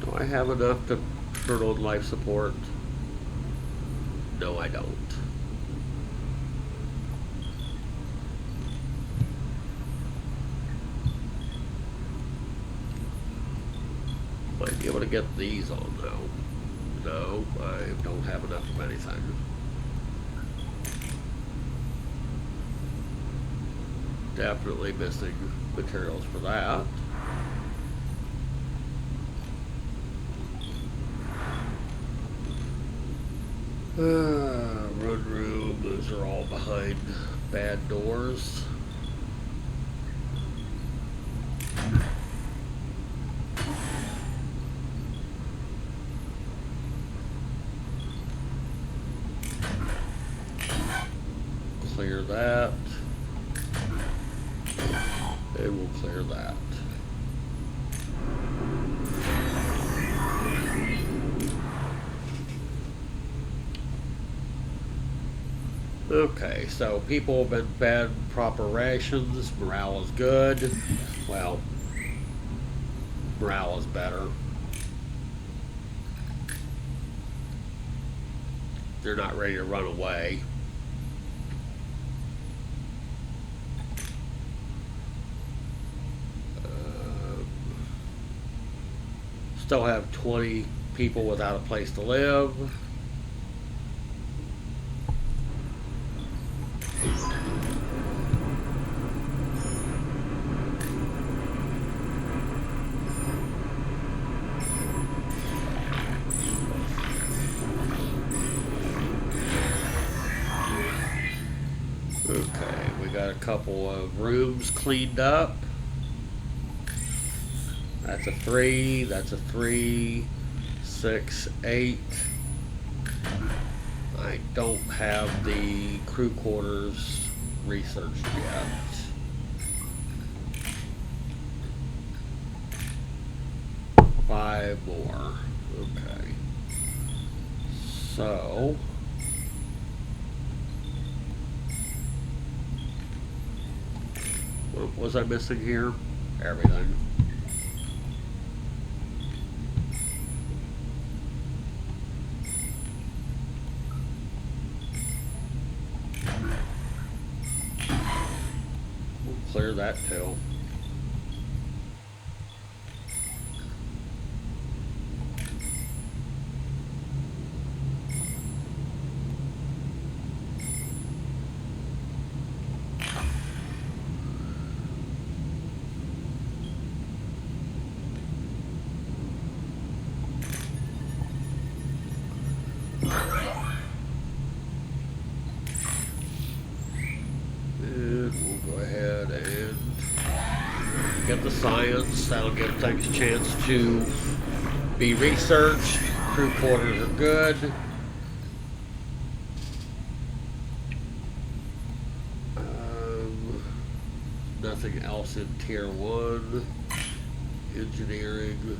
Do I have enough to turn on life support? No, I don't. Might be able to get these on though. No, I don't have enough of anything. Definitely missing materials for that. Run room, those are all behind bad doors. Clear that. And we'll clear that. Okay, so people have been fed proper rations. Morale is good. Well, morale is better. They're not ready to run away. Still have 20 people without a place to live. Okay, we got a couple of rooms cleaned up. That's a 3, that's a 3, 6, 8. I don't have the crew quarters researched yet. Five more. Okay. So what was I missing here? Everything. Clear that too. Get the science, that'll give things a chance to be researched. Crew quarters are good. Nothing else in tier 1. Engineering.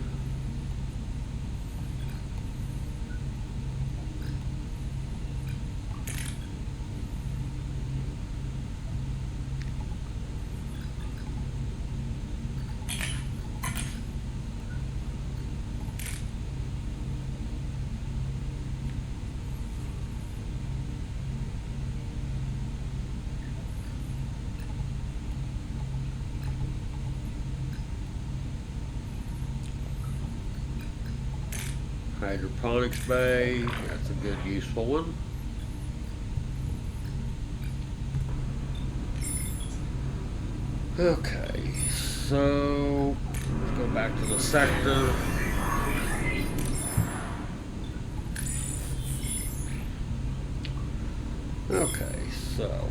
Hydroponics bay, that's a good useful one. Okay, so let's go back to the sector. Okay, so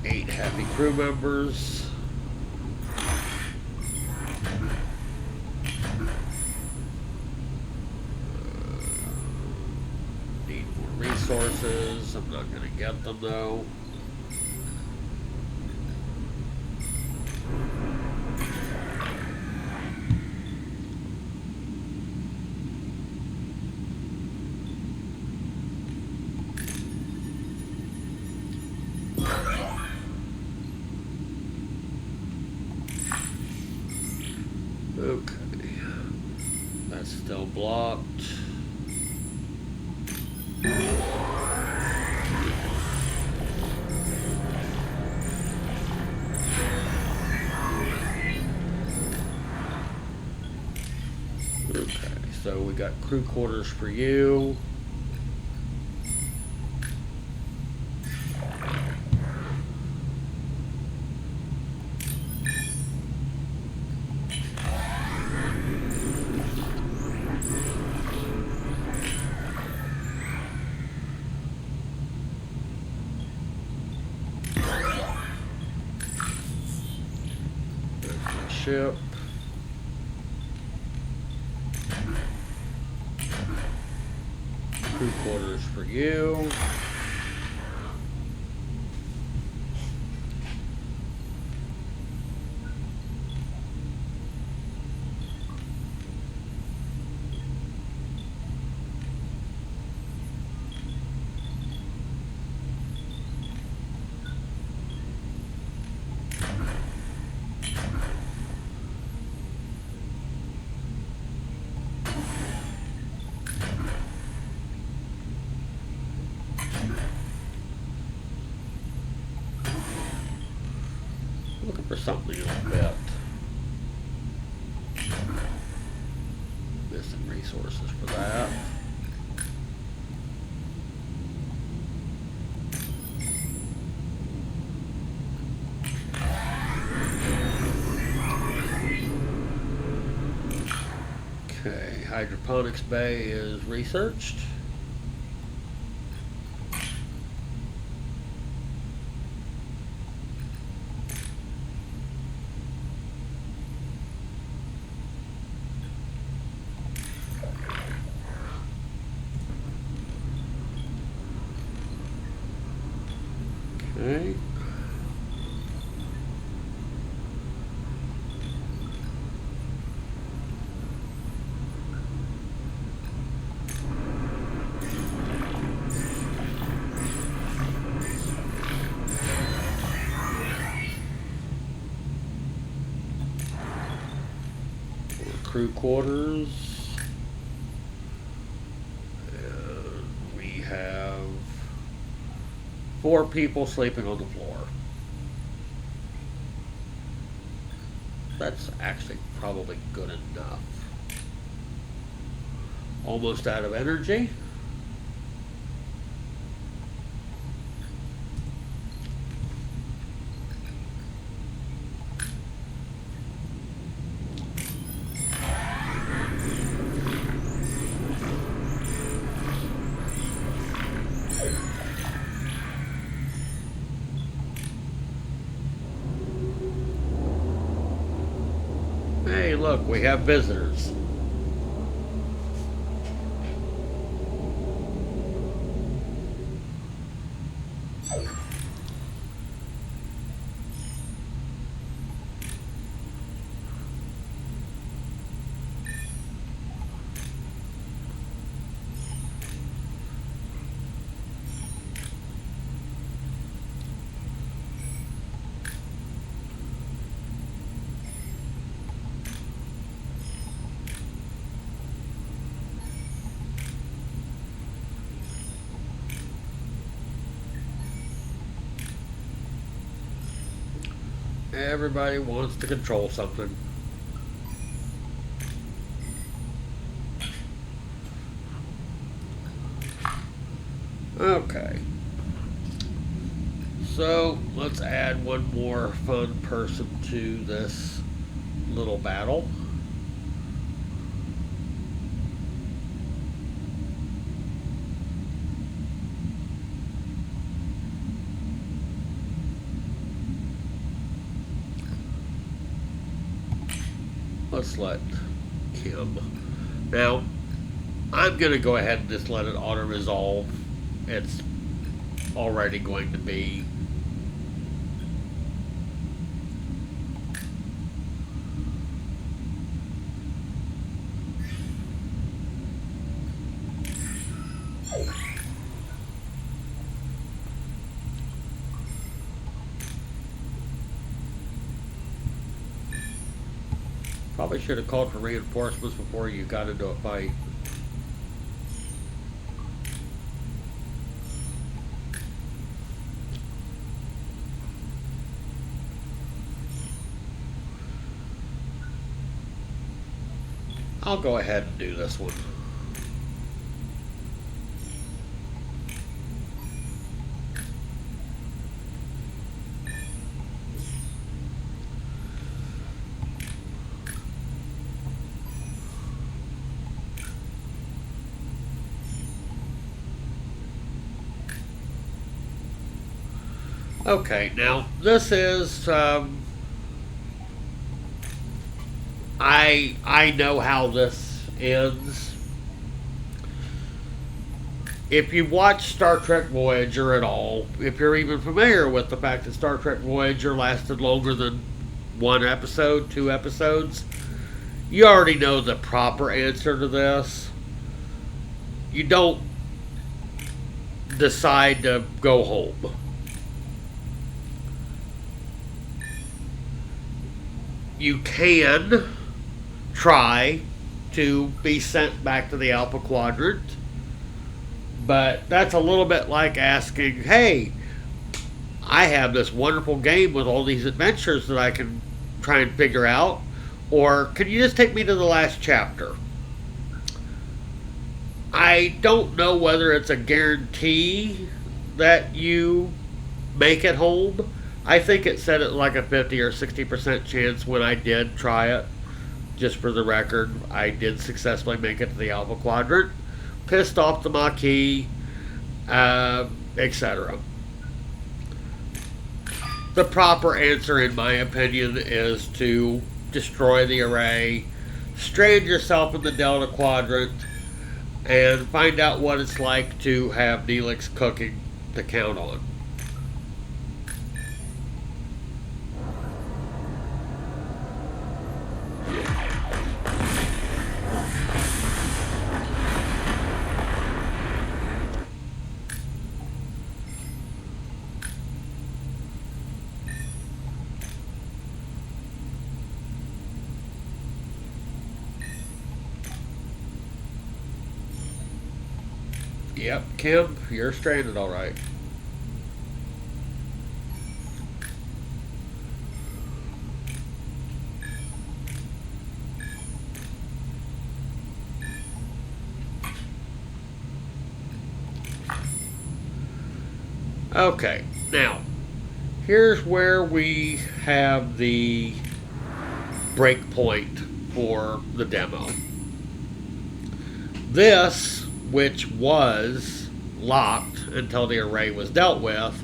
eight happy crew members. Resources, I'm not going to get them though. Okay, that's still blocked. So we got crew quarters for you. Ship. Crew quarters for you. Looking for something a little bit. Missing resources for that. Okay, hydroponics bay is researched. Okay. Crew quarters. And we have 4 people sleeping on the floor. That's actually probably good enough. Almost out of energy. Hey, look, we have visitors. Everybody wants to control something. Okay. So let's add one more fun person to this little battle. Let's let Kim. Now, I'm going to go ahead and just let it auto-resolve. It's already going to be probably should have called for reinforcements before you got into a fight. I'll go ahead and do this one. Okay, now this is I know how this ends. If you watch Star Trek Voyager at all, if you're even familiar with the fact that Star Trek Voyager lasted longer than one episode, two episodes, you already know the proper answer to this. You don't decide to go home. You can try to be sent back to the Alpha Quadrant, but that's a little bit like asking, hey, I have this wonderful game with all these adventures that I can try and figure out, or can you just take me to the last chapter? I don't know whether it's a guarantee that you make it home. I think it said it like a 50 or 60% chance when I did try it. Just for the record, I did successfully make it to the Alpha Quadrant. Pissed off the Maquis, etc. The proper answer, in my opinion, is to destroy the array, strand yourself in the Delta Quadrant, and find out what it's like to have Neelix cooking to count on. Yep, Kim, you're stranded all right. Okay, now, here's where we have the break point for the demo. This, which was locked until the array was dealt with,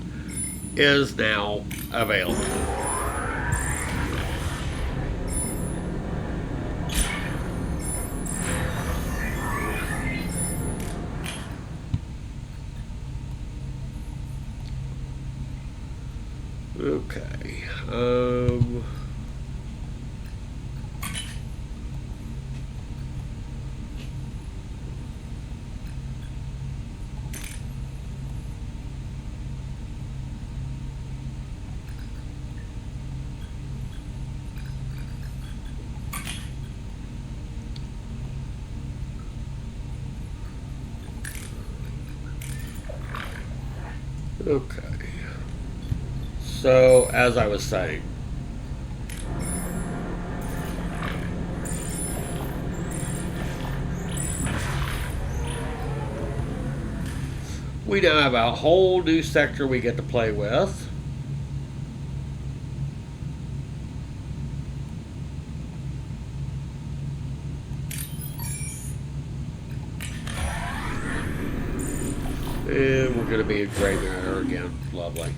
is now available. Okay. Okay. So, as I was saying, we now have a whole new sector we get to play with. And we're going to be in gray matter again. Lovely.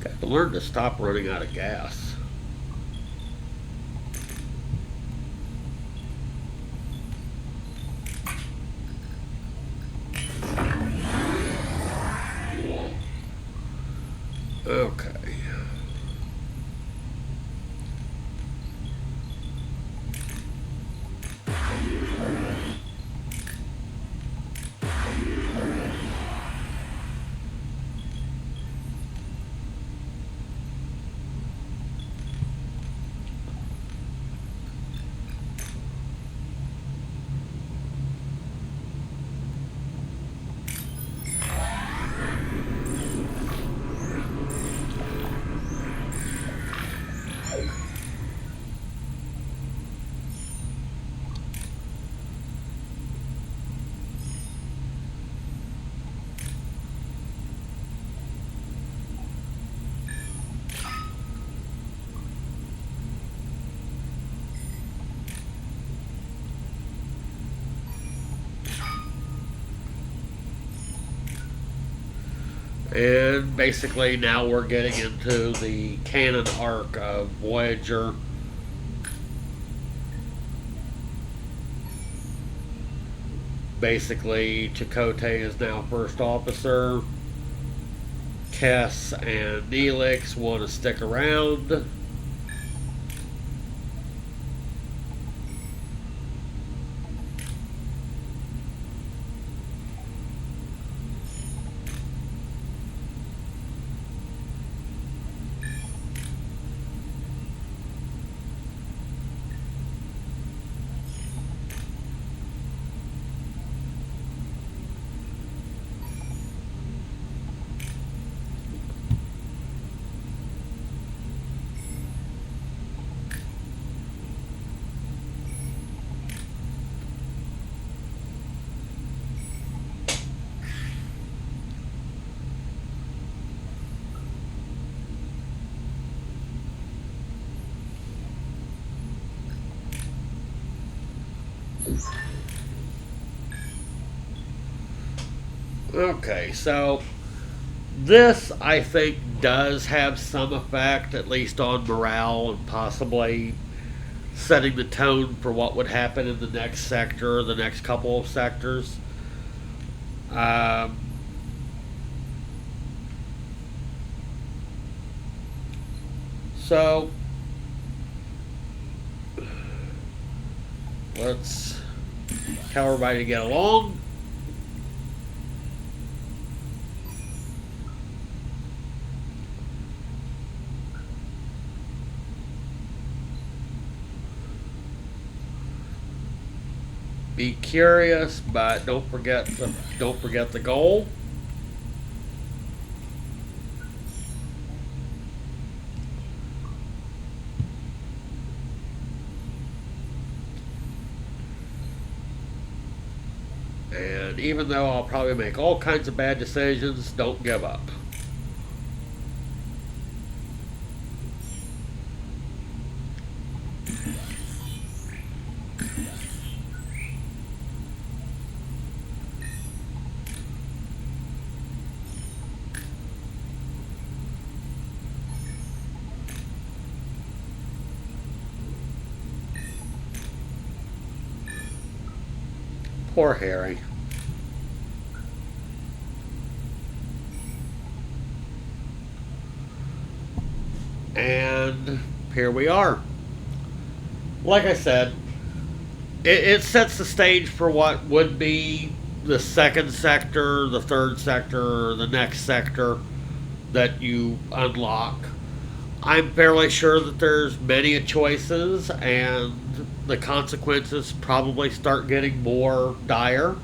Got to learn to stop running out of gas. Okay. And basically now we're getting into the canon arc of Voyager. Basically, Chakotay is now first officer. Kess and Neelix want to stick around. Okay, so this, I think, does have some effect, at least on morale, and possibly setting the tone for what would happen in the next sector or the next couple of sectors. Um, so, let's tell everybody to get along. Be curious, but don't forget the goal. And even though I'll probably make all kinds of bad decisions, don't give up. Poor Harry. And here we are. Like I said, it sets the stage for what would be the second sector, the third sector, or the next sector that you unlock. I'm fairly sure that there's many choices, and the consequences probably start getting more dire.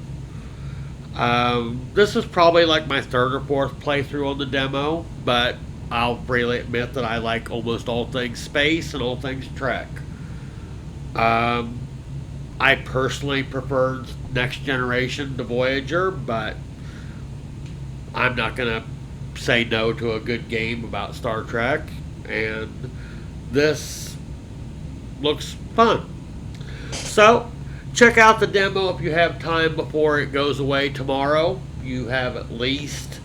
This is probably like my third or fourth playthrough on the demo, but I'll freely admit that I like almost all things space and all things Trek. Um, I personally preferred Next Generation to Voyager, but I'm not going to say no to a good game about Star Trek, and this looks fun. So, check out the demo if you have time before it goes away tomorrow. You have at least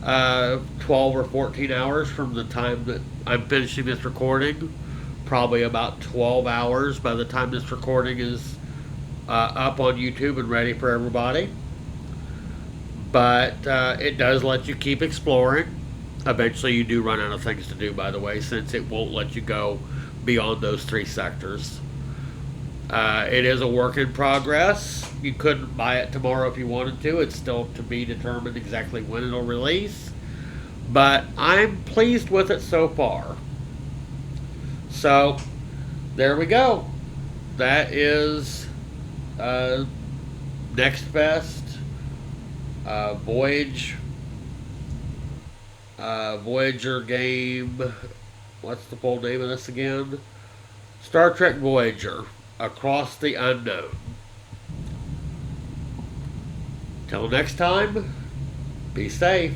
12 or 14 hours from the time that I'm finishing this recording. Probably about 12 hours by the time this recording is up on YouTube and ready for everybody. But it does let you keep exploring. Eventually, you do run out of things to do, by the way, since it won't let you go beyond those three sectors. It is a work in progress. You couldn't buy it tomorrow if you wanted to. It's still to be determined exactly when it'll release. But I'm pleased with it so far. So, there we go. That is Next Best Voyager game. What's the full name of this again? Star Trek Voyager. Across the Unknown. Till next time, be safe.